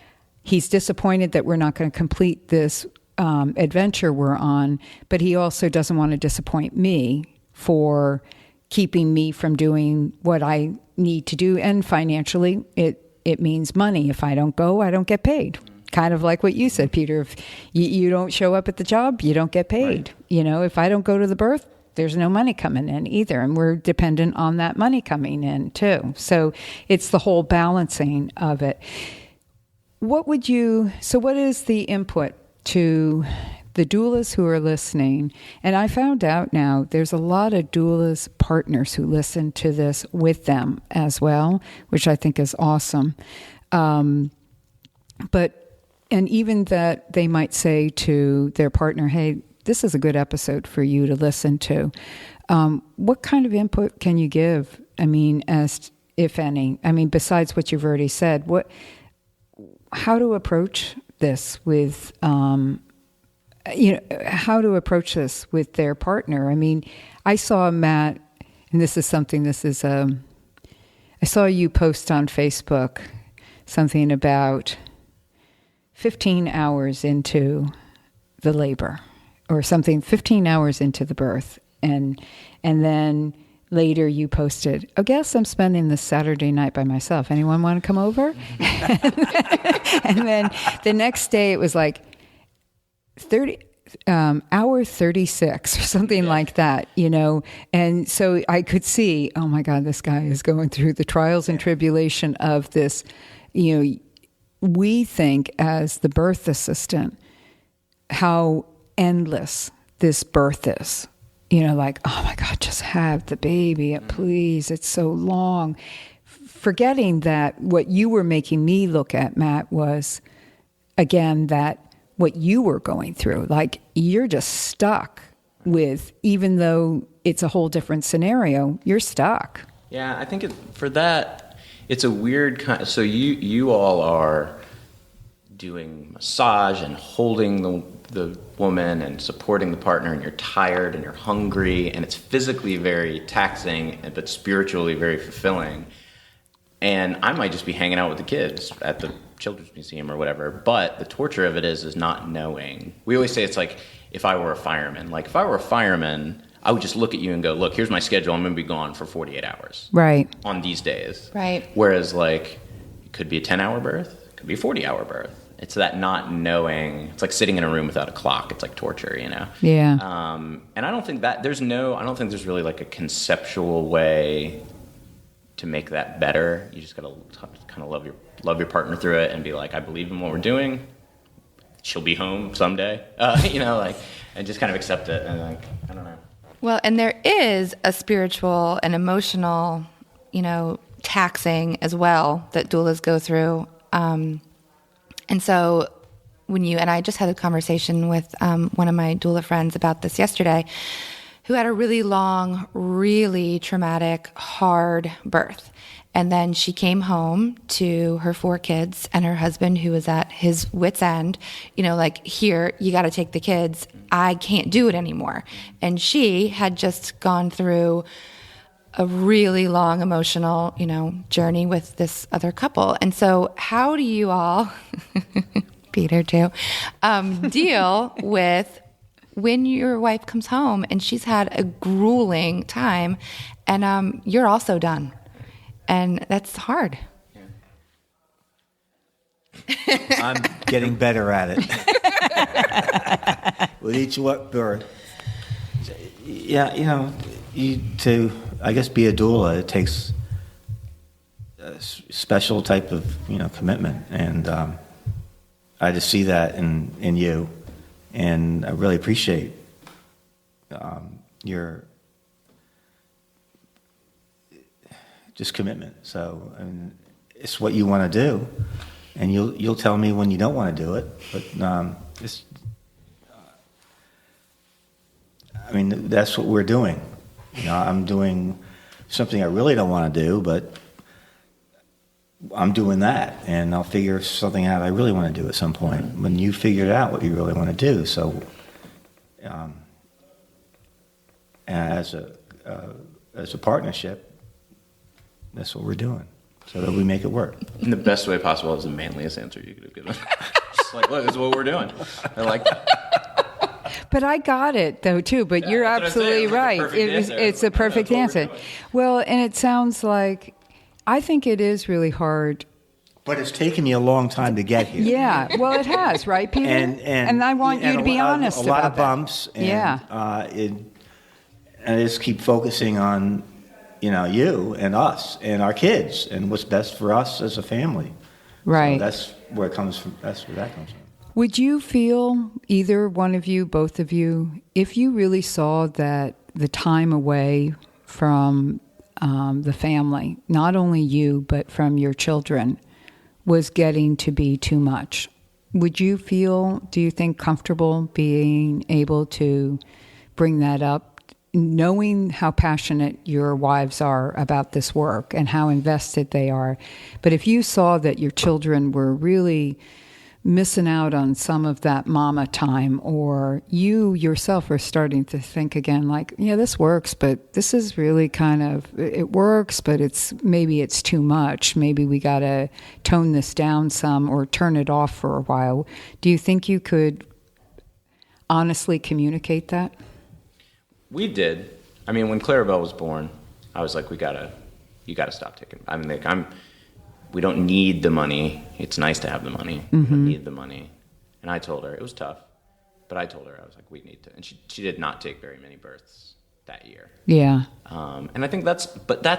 he's disappointed that we're not going to complete this adventure we're on, but he also doesn't want to disappoint me for keeping me from doing what I need to do. And financially, it means money. If I don't go, I don't get paid. Kind of like what you said, Peter. If you don't show up at the job, you don't get paid. Right. If I don't go to the birth, there's no money coming in either. And we're dependent on that money coming in too. So it's the whole balancing of it. What is the input to the doulas who are listening? And I found out now there's a lot of doulas partners who listen to this with them as well, which I think is awesome. And even that they might say to their partner, hey, this is a good episode for you to listen to. What kind of input can you give? I mean, as if any, besides what you've already said, how to approach this with, how to approach this with their partner. I saw Matt, and I saw you post on Facebook something about 15 hours into the labor, or something, 15 hours into the birth. And then later you posted, I guess I'm spending this Saturday night by myself. Anyone want to come over? And then the next day it was like hour 36 or something like that, And so I could see, oh my God, this guy is going through the trials and tribulation of this. We think as the birth assistant how endless this birth is. Like, oh my God, just have the baby, please. It's so long. Forgetting that what you were making me look at, Matt, was, again, that what you were going through. Like, you're just stuck with, even though it's a whole different scenario, you're stuck. Yeah, I think for that, it's a weird kind. So you all are doing massage and holding the woman and supporting the partner, and you're tired and you're hungry, and it's physically very taxing, but spiritually very fulfilling. And I might just be hanging out with the kids at the Children's Museum or whatever, but the torture of it is not knowing. We always say it's like if I were a fireman. Like, if I were a fireman, I would just look at you and go, look, here's my schedule. I'm going to be gone for 48 hours. Right. On these days. Right. Whereas, like, it could be a 10-hour birth. It could be a 40-hour birth. It's that not knowing. It's like sitting in a room without a clock. It's like torture, you know? Yeah. And I don't think there's really like a conceptual way to make that better. You just got to kind of love your partner through it and be like, I believe in what we're doing. She'll be home someday, you know, like, and just kind of accept it. And like, I don't know. Well, and there is a spiritual and emotional, you know, taxing as well that doulas go through. And so I just had a conversation with one of my doula friends about this yesterday, who had a really long, really traumatic, hard birth. And then she came home to her 4 kids and her husband, who was at his wit's end, you know, like, here, you got to take the kids. I can't do it anymore. And she had just gone through a really long emotional, you know, journey with this other couple. And so how do you all, Peter too, deal with when your wife comes home and she's had a grueling time and you're also done? And that's hard. I'm getting better at it. With each birth. Yeah, you know, to, I guess, be a doula, it takes a special type of, you know, commitment. And I just see that in you. And I really appreciate your just commitment. So, I mean, it's what you want to do, and you'll tell me when you don't want to do it. But I mean, that's what we're doing. You know, I'm doing something I really don't want to do, but I'm doing that, and I'll figure something out I really want to do at some point when you figured out what you really want to do. So, as a partnership, that's what we're doing, so that we make it work. In the best way possible is the manliest answer you could have given. Just like, look, this is what we're doing. I like that. But I got it, though, too. But you're absolutely right. It's a perfect answer. Well, and it sounds like, I think it is really hard. But it's taken you a long time to get here. Yeah, well, it has, right, Peter? And I want you to be honest about that. A lot of bumps. And, yeah. And I just keep focusing on, you know, you and us and our kids and what's best for us as a family. Right. So that's where it comes from. That's where that comes from. Would you feel, either one of you, both of you, if you really saw that the time away from the family, not only you, but from your children, was getting to be too much, would you feel, do you think, comfortable being able to bring that up, knowing how passionate your wives are about this work and how invested they are? But if you saw that your children were really missing out on some of that mama time, or you yourself are starting to think again, like, yeah, this works, but this is really kind of, it works, but maybe it's too much. Maybe we got to tone this down some or turn it off for a while. Do you think you could honestly communicate that? We did. I mean, when Clarabelle was born, I was like, you gotta stop taking. I mean, like, we don't need the money. It's nice to have the money. We don't need the money. And I told her, it was tough, but I told her, I was like, we need to. And she did not take very many births that year. Yeah. And I think that's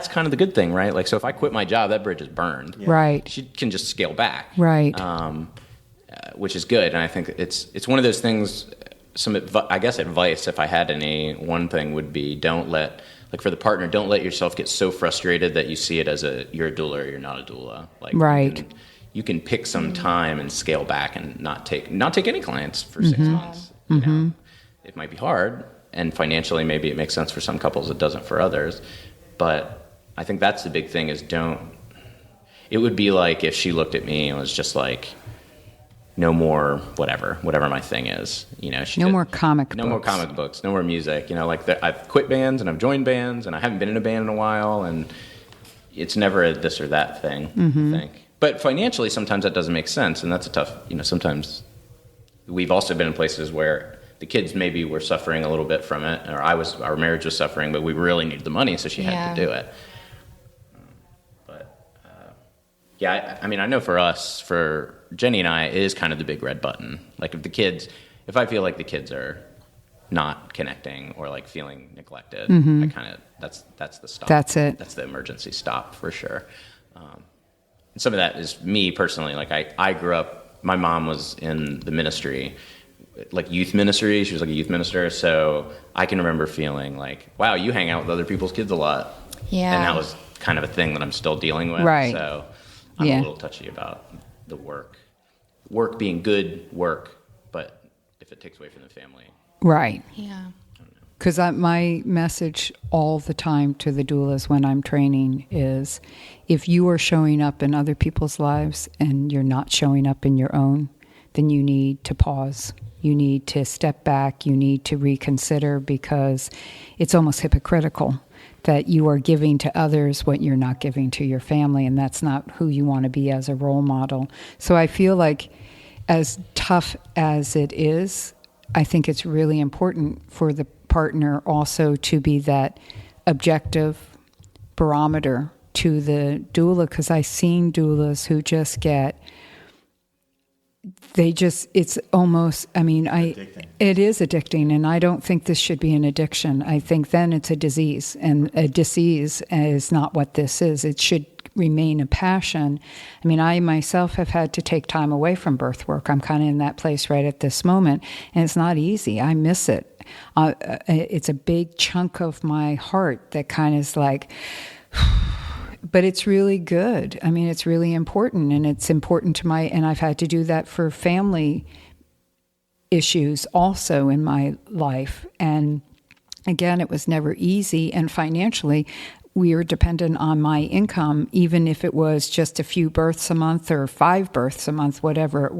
kind of the good thing, right? Like, so if I quit my job, that bridge is burned. Yeah. Right. She can just scale back. Right. Which is good. And I think it's one of those things. I guess advice, if I had any, one thing would be, for the partner, don't let yourself get so frustrated that you see it as you're a doula or you're not a doula. Like, right. You can pick some time and scale back and not take any clients for 6 months. You know? It might be hard, and financially maybe it makes sense for some couples, it doesn't for others. But I think that's the big thing, is it would be like if she looked at me and was just like, no more whatever my thing is. No more comic books. No more comic books. No more music. I've quit bands and I've joined bands and I haven't been in a band in a while, and it's never a this or that thing, I think. But financially, sometimes that doesn't make sense, and that's a tough, sometimes we've also been in places where the kids maybe were suffering a little bit from it, or our marriage was suffering, but we really needed the money, so she had to do it. I know for us, for Jenny and I, it is kind of the big red button. Like if I feel like the kids are not connecting or like feeling neglected, I kind of, that's the stop. That's it. That's the emergency stop for sure. And some of that is me personally. Like I grew up, my mom was in the ministry, like youth ministry. She was like a youth minister. So I can remember feeling like, wow, you hang out with other people's kids a lot. Yeah. And that was kind of a thing that I'm still dealing with. Right. So I'm a little touchy about the work being good work, but if it takes away from the family. Right. Yeah. Because my message all the time to the doulas when I'm training is, if you are showing up in other people's lives and you're not showing up in your own, then you need to pause. You need to step back. You need to reconsider, because it's almost hypocritical that you are giving to others what you're not giving to your family, and that's not who you want to be as a role model. So I feel like, as tough as it is, I think it's really important for the partner also to be that objective barometer to the doula, because I've seen doulas who just it's almost, addicting. It is addicting, and I don't think this should be an addiction. I think then it's a disease, and a disease is not what this is. It should remain a passion. I myself have had to take time away from birth work. I'm kind of in that place right at this moment, and it's not easy. I miss it. It's a big chunk of my heart that kind of is like, but it's really good. It's really important, and it's important to and I've had to do that for family issues also in my life. And again, it was never easy, and financially, we were dependent on my income, even if it was just a few births a month or 5 births a month, whatever it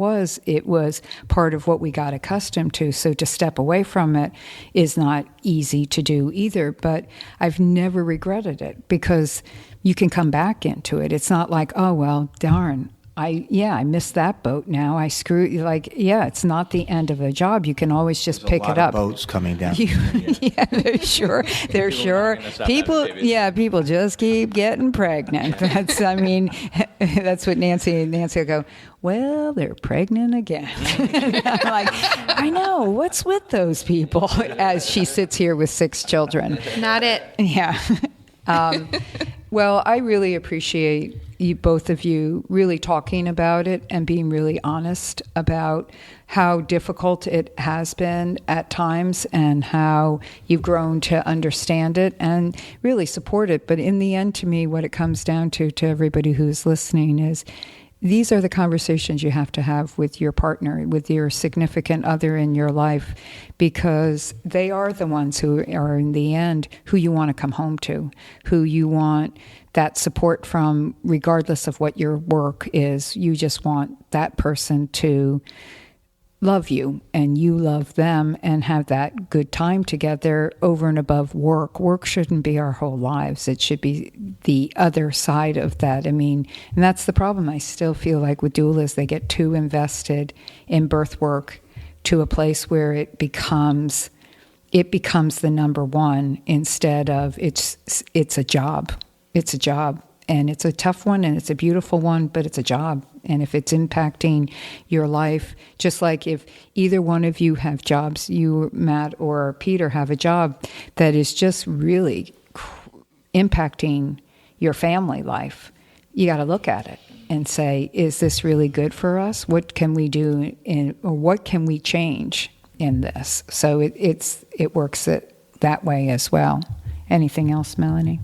was part of what we got accustomed to. So to step away from it is not easy to do either, but I've never regretted it, because you can come back into it. It's not like, oh, well, darn, I missed that boat now. I screwed, it's not the end of a job. You can always just pick it up. There's a lot of boats coming down. They're sure. People just keep getting pregnant. That's what Nancy will go, well, they're pregnant again. I'm like, I know, what's with those people? As she sits here with 6 children. Not it. Yeah. Well, I really appreciate both of you really talking about it and being really honest about how difficult it has been at times, and how you've grown to understand it and really support it. But in the end, to me, what it comes down to everybody who's listening, is these are the conversations you have to have with your partner, with your significant other in your life, because they are the ones who are, in the end, who you want to come home to, who you want that support from, regardless of what your work is. You just want that person to love you and you love them and have that good time together over and above work. Work shouldn't be our whole lives. It should be the other side of that. And that's the problem. I still feel like with doulas, they get too invested in birth work to a place where it becomes the number one, instead of it's a job. It's a job, and it's a tough one, and it's a beautiful one, but it's a job. And if it's impacting your life, just like if either one of you have jobs, you, Matt, or Peter have a job that is just really impacting your family life, you got to look at it and say, is this really good for us? What can we do, or what can we change in this? So it works that way as well. Anything else, Melanie?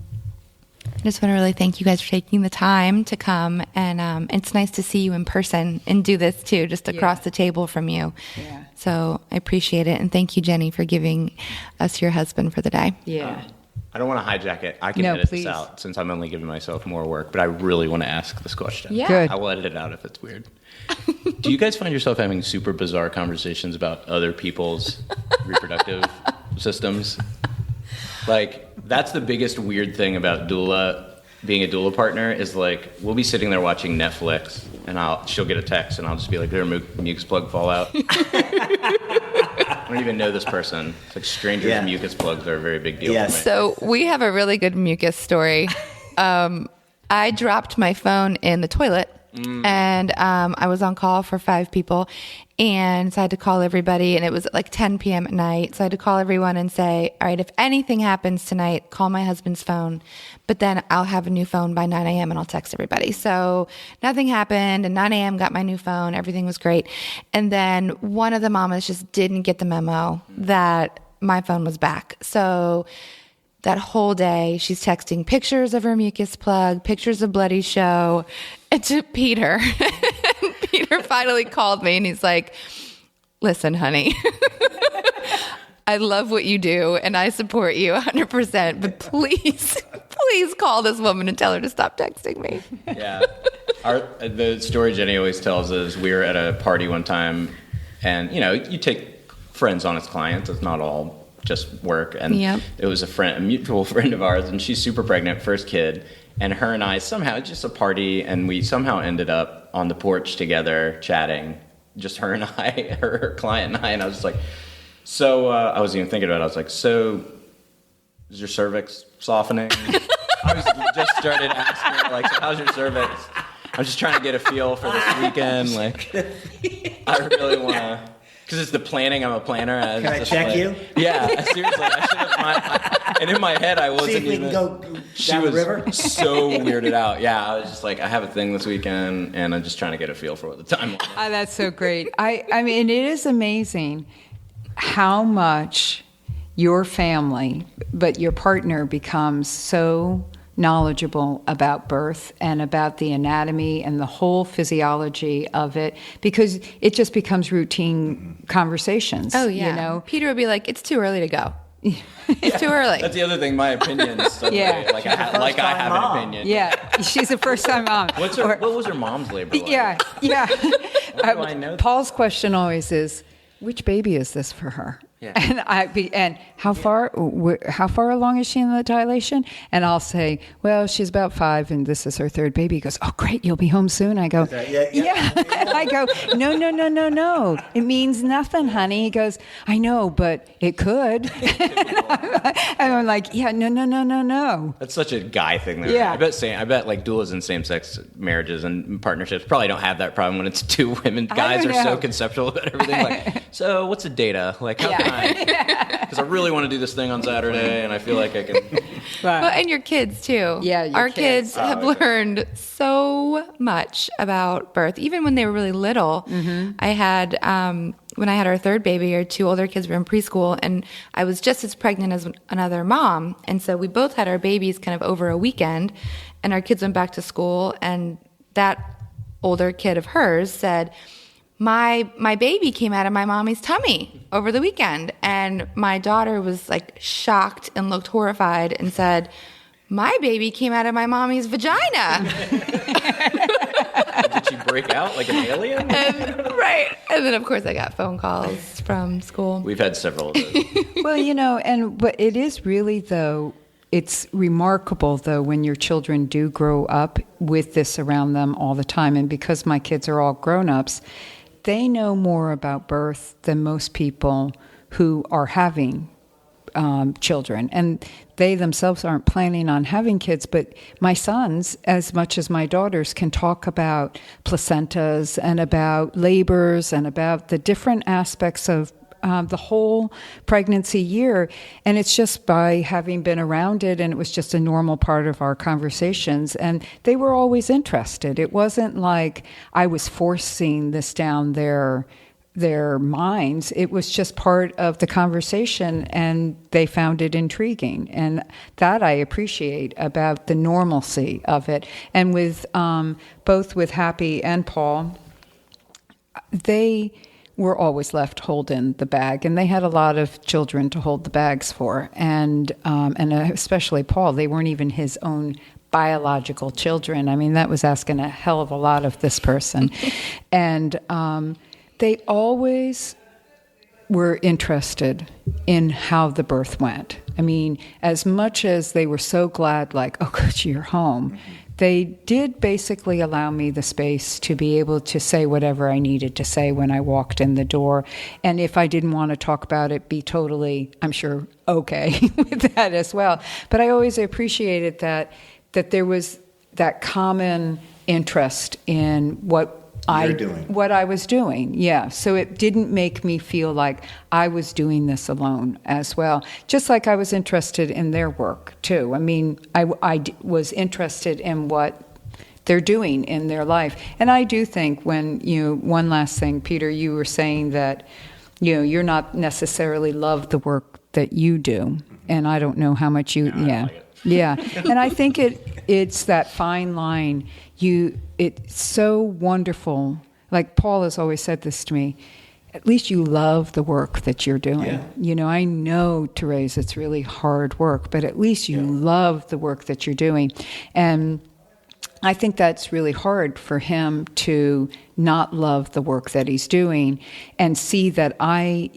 I just want to really thank you guys for taking the time to come, and it's nice to see you in person and do this too, just across the table from you. Yeah. So I appreciate it, and thank you, Jenny, for giving us your husband for the day. Yeah. I don't want to hijack it. I can edit this out since I'm only giving myself more work, but I really want to ask this question. Yeah. Good. I will edit it out if it's weird. Do you guys find yourself having super bizarre conversations about other people's reproductive systems? Like, that's the biggest weird thing about being a doula partner is like, we'll be sitting there watching Netflix and she'll get a text and I'll just be like, did her mucus plug fall out? I don't even know this person. It's like strangers' mucus plugs are a very big deal for me. So we have a really good mucus story. I dropped my phone in the toilet and I was on call for 5 people. And so I had to call everybody, and it was like 10 p.m. at night. So I had to call everyone and say, all right, if anything happens tonight, call my husband's phone. But then I'll have a new phone by 9 a.m. and I'll text everybody. So nothing happened. And 9 a.m. got my new phone. Everything was great. And then one of the mamas just didn't get the memo that my phone was back. So that whole day, she's texting pictures of her mucus plug, pictures of bloody show, and to Peter. Peter finally called me and he's like, listen, honey, I love what you do and I support you 100%, but please call this woman and tell her to stop texting me. Yeah. The story Jenny always tells is we were at a party one time and, you take friends on as clients. It's not all just work. And it was a mutual friend of ours, and she's super pregnant, first kid. And her and I somehow, just a party, and we somehow ended up on the porch together chatting, just her and I, her client and I. And I was just like, I wasn't even thinking about it. I was like, so is your cervix softening? I just started asking, like, so how's your cervix? I'm just trying to get a feel for this weekend. Like, I really want to. Because it's the planning. I'm a planner. Can I check you? Yeah, seriously. I should have. And in my head, I wasn't even. See if we can go down the river? So weirded out. Yeah, I was just like, I have a thing this weekend, and I'm just trying to get a feel for what the time was. Oh, that's so great. I mean, it is amazing how much your family, but your partner becomes so knowledgeable about birth and about the anatomy and the whole physiology of it, because it just becomes routine conversations. Oh yeah. Peter would be like, it's too early to go. It's too early. That's the other thing. My opinion is like I have an opinion. Yeah, she's a first-time mom. What was her mom's labor like? Yeah. How do I know that? Paul's question always is, which baby is this for her? Yeah. And how far along is she in the dilation? And I'll say, well, she's about 5 and this is her 3rd baby. He goes, oh, great, you'll be home soon. I go, yeah. And I go, no. It means nothing, honey. He goes, I know, but it could. And I'm like, yeah, no. That's such a guy thing, though. Yeah. I bet like doulas in same-sex marriages and partnerships probably don't have that problem when it's 2 women. Guys are so conceptual about everything. Like, so what's the data? Like, how can because I really want to do this thing on Saturday, and I feel like I can. Well, and your kids too. Yeah, our kids have learned so much about birth, even when they were really little. Mm-hmm. I had when I had our 3rd baby, our 2 older kids were in preschool, and I was just as pregnant as another mom, and so we both had our babies kind of over a weekend, and our kids went back to school, and that older kid of hers said, My baby came out of my mommy's tummy over the weekend. And my daughter was like shocked and looked horrified and said, my baby came out of my mommy's vagina. Did she break out like an alien? Right. And then, of course, I got phone calls from school. We've had several of those. Well, but it is really, though, it's remarkable, though, when your children do grow up with this around them all the time. And because my kids are all grown-ups, they know more about birth than most people who are having children. And they themselves aren't planning on having kids, but my sons, as much as my daughters, can talk about placentas and about labors and about the different aspects of the whole pregnancy year. And it's just by having been around it, and it was just a normal part of our conversations. And they were always interested. It wasn't like I was forcing this down their minds. It was just part of the conversation, and they found it intriguing. And that I appreciate about the normalcy of it. And with both with Happy and Paul, were always left holding the bag, and they had a lot of children to hold the bags for, and especially Paul. They weren't even his own biological children. I mean, that was asking a hell of a lot of this person. And they always were interested in how the birth went. I mean, as much as they were so glad, like, oh, good, you're home, they did basically allow me the space to be able to say whatever I needed to say when I walked in the door. And if I didn't want to talk about it, be totally, I'm sure, okay with that as well. But I always appreciated that there was that common interest in what I was doing. Yeah. So it didn't make me feel like I was doing this alone as well. Just like I was interested in their work too. I mean, I was interested in what they're doing in their life. And I do think one last thing, Peter, you were saying that, you're not necessarily love the work that you do. And I don't know how much yeah. And I think it's that fine line. It's so wonderful. Like Paul has always said this to me, at least you love the work that you're doing. Yeah. I know, ToRAISE, it's really hard work, but at least you love the work that you're doing. And I think that's really hard for him to not love the work that he's doing and see that I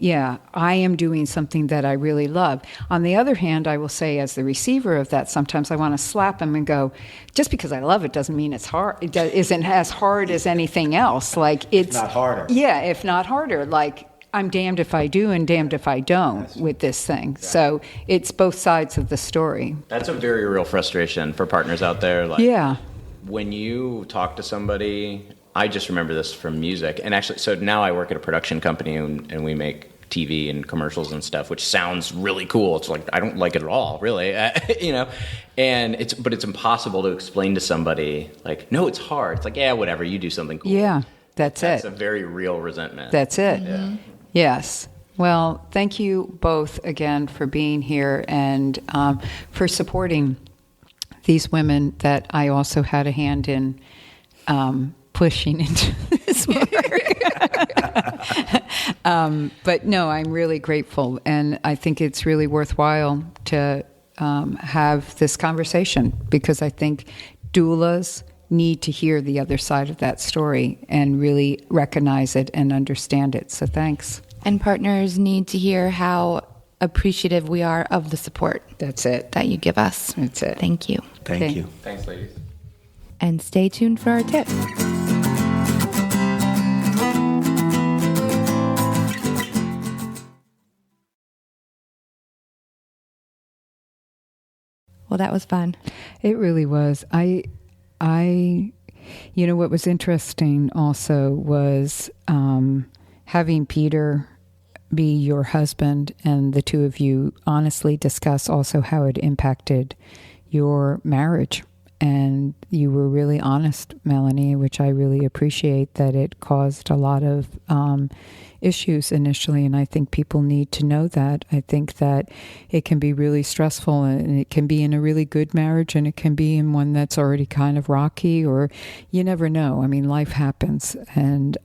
am doing something that I really love. On the other hand, I will say as the receiver of that, sometimes I want to slap him and go, just because I love it doesn't mean it's hard. It isn't as hard as anything else. Like it's not harder. Yeah, if not harder. Like I'm damned if I do and damned if I don't with this thing. Exactly. So it's both sides of the story. That's a very real frustration for partners out there. Like, yeah. When you talk to somebody, I just remember this from music. And actually, so now I work at a production company and we make TV and commercials and stuff, which sounds really cool. It's like, I don't like it at all, really, and it's impossible to explain to somebody like, no, it's hard. It's like, yeah, whatever, you do something cool. Yeah, that's it. That's a very real resentment. That's it. Mm-hmm. Yeah. Yes. Well, thank you both again for being here and for supporting these women that I also had a hand in pushing into this work. But no, I'm really grateful. And I think it's really worthwhile to have this conversation because I think doulas need to hear the other side of that story and really recognize it and understand it. So thanks. And partners need to hear how appreciative we are of the support. That's it. That you give us. That's it. Thank you. Thank you. Thanks, ladies. And stay tuned for our tip. Well, that was fun. It really was. What was interesting also was having Peter be your husband and the two of you honestly discuss also how it impacted your marriage. And you were really honest, Melanie, which I really appreciate, that it caused a lot of issues initially. And I think people need to know that. I think that it can be really stressful, and it can be in a really good marriage, and it can be in one that's already kind of rocky, or you never know. I mean, life happens. And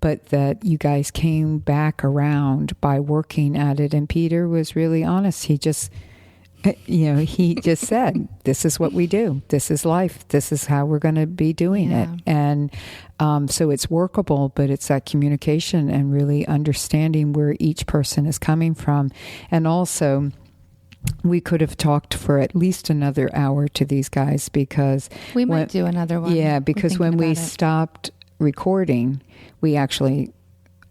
but that you guys came back around by working at it. And Peter was really honest. He just said, this is what we do. This is life. This is how we're going to be doing it. And so it's workable, but it's that communication and really understanding where each person is coming from. And also, we could have talked for at least another hour to these guys because... We might do another one. Yeah, because when we stopped recording, we actually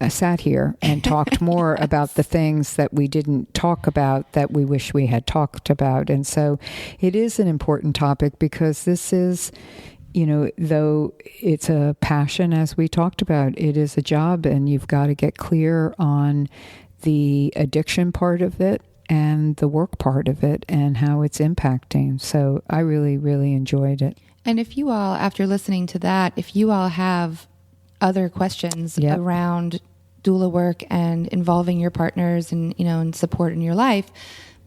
sat here and talked more about the things that we didn't talk about that we wish we had talked about. And so it is an important topic because this is, though it's a passion, as we talked about, it is a job, and you've got to get clear on the addiction part of it and the work part of it and how it's impacting. So I really, really enjoyed it. And if you all, after listening to that, if you all have other questions around doula work and involving your partners and, and support in your life,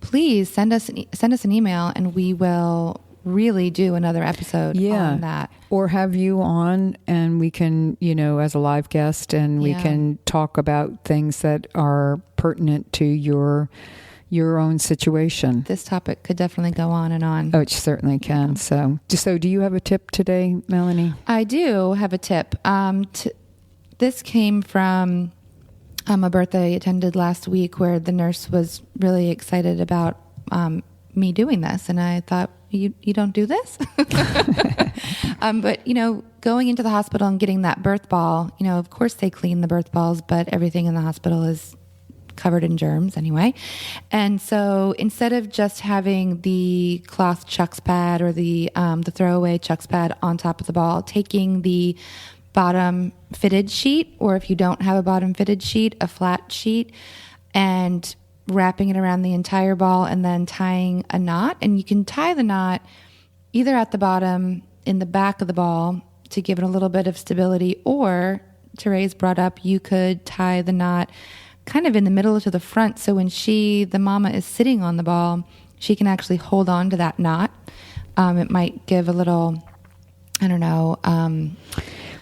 please send us an email, and we will really do another episode on that. Or have you on and we can, as a live guest, and we can talk about things that are pertinent to your own situation. This topic could definitely go on and on. Oh, it certainly can. Yeah. So do you have a tip today, Melanie? I do have a tip. This came from a birthday I attended last week where the nurse was really excited about me doing this. And I thought, you don't do this? But, going into the hospital and getting that birth ball, of course they clean the birth balls, but everything in the hospital is covered in germs anyway. And so instead of just having the cloth chucks pad or the throwaway chucks pad on top of the ball, taking the bottom fitted sheet, or if you don't have a bottom fitted sheet, a flat sheet, and wrapping it around the entire ball and then tying a knot. And you can tie the knot either at the bottom in the back of the ball to give it a little bit of stability, or Thérèse brought up, you could tie the knot kind of in the middle to the front. So when the mama is sitting on the ball, she can actually hold on to that knot. It might give a little, I don't know.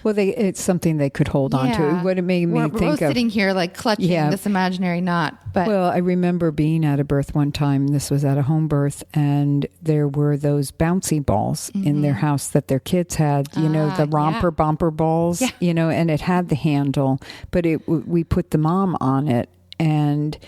Well, it's something they could hold on to. What it made me think of. We're sitting here like clutching this imaginary knot. But well, I remember being at a birth one time. This was at a home birth, and there were those bouncy balls in their house that their kids had. The romper bumper balls. Yeah. And it had the handle, but we put the mom on it, and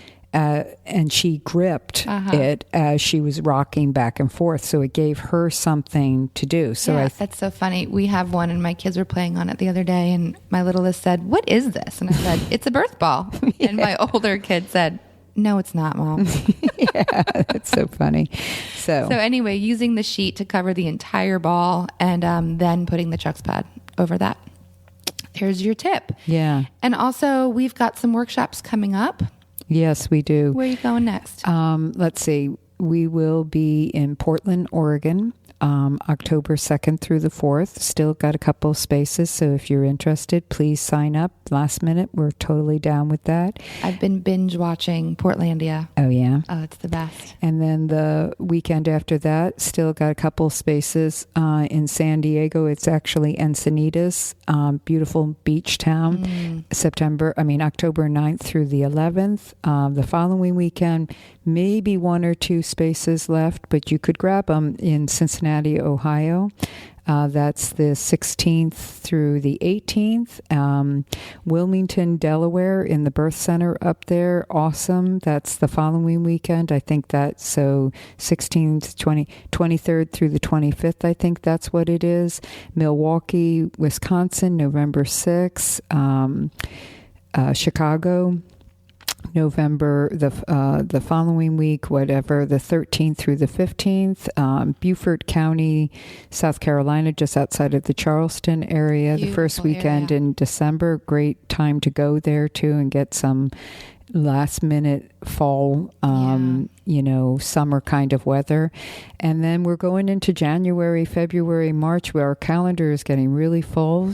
she gripped it as she was rocking back and forth. So it gave her something to do. So that's so funny. We have one, and my kids were playing on it the other day, and my littlest said, "What is this?" And I said, "It's a birth ball." And my older kid said, "No, it's not, Mom." Yeah, that's so funny. So anyway, using the sheet to cover the entire ball, and then putting the chucks pad over that. There's your tip. Yeah. And also, we've got some workshops coming up. Yes, we do. Where are you going next? Let's see. We will be in Portland, Oregon, October 2nd through the 4th. Still got a couple of spaces, so if you're interested, please sign up. Last minute, we're totally down with that. I've been binge watching Portlandia. Oh, yeah? Oh, it's the best. And then the weekend after that, still got a couple of spaces in San Diego. It's actually Encinitas, beautiful beach town. October 9th through the 11th. The following weekend, maybe one or two spaces left, but you could grab them in Cincinnati, Ohio. That's the 16th through the 18th. Wilmington, Delaware, in the birth center up there. Awesome. That's the following weekend. I think that's 16th, 23rd through the 25th. I think that's what it is. Milwaukee, Wisconsin, November 6th. Chicago, November, the following week, the 13th through the 15th. Beaufort County, South Carolina, just outside of the Charleston area. Beautiful the first weekend area. In December. Great time to go there too and get some last minute fall, summer kind of weather. And then we're going into January, February, March, where our calendar is getting really full.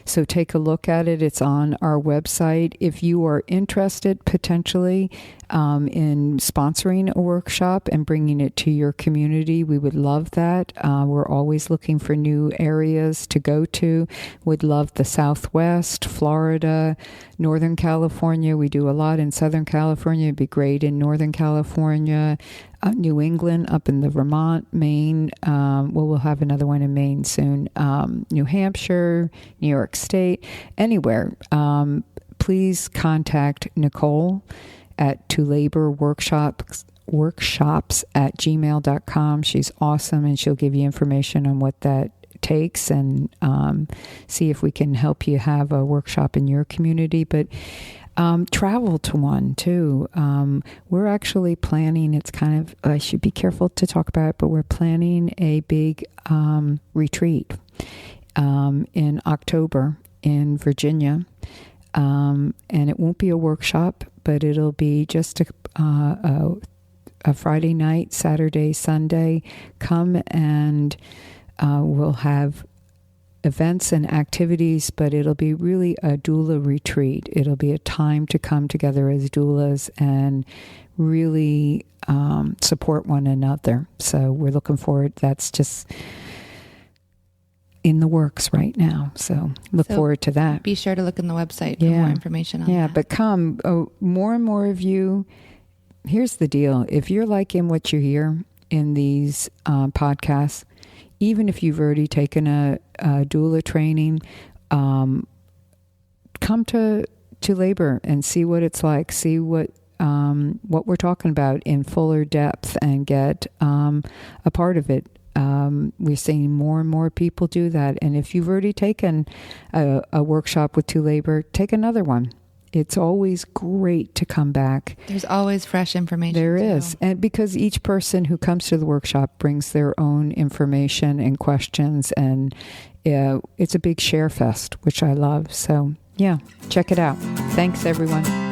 So take a look at it. It's on our website. If you are interested potentially in sponsoring a workshop and bringing it to your community, we would love that. We're always looking for new areas to go to. Would love the Southwest, Florida, Northern California. We do a lot in Southern California. It'd be great in Northern California. New England, up in the Vermont, Maine. We'll have another one in Maine soon. New Hampshire, New York State, anywhere. Please contact Nicole at tolaborworkshops@gmail.com. She's awesome, and she'll give you information on what that takes and see if we can help you have a workshop in your community. But travel to one too. We're actually planning, it's kind of, I should be careful to talk about it, but we're planning a big retreat in October in Virginia. And it won't be a workshop, but it'll be just a Friday night, Saturday, Sunday. Come and we'll have events and activities, but it'll be really a doula retreat. It'll be a time to come together as doulas and really support one another. So we're looking forward. That's just in the works right now. So look forward to that. Be sure to look in the website for more information on that. Yeah, but come, more and more of you. Here's the deal. If you're liking what you hear in these podcasts, even if you've already taken a doula training, come to labor and see what it's like. See what we're talking about in fuller depth and get a part of it. We're seeing more and more people do that. And if you've already taken a workshop with To Labor, take another one. It's always great to come back. There's always fresh information. There is. And because each person who comes to the workshop brings their own information and questions, and it's a big share fest, which I love. So, yeah, check it out. Thanks, everyone.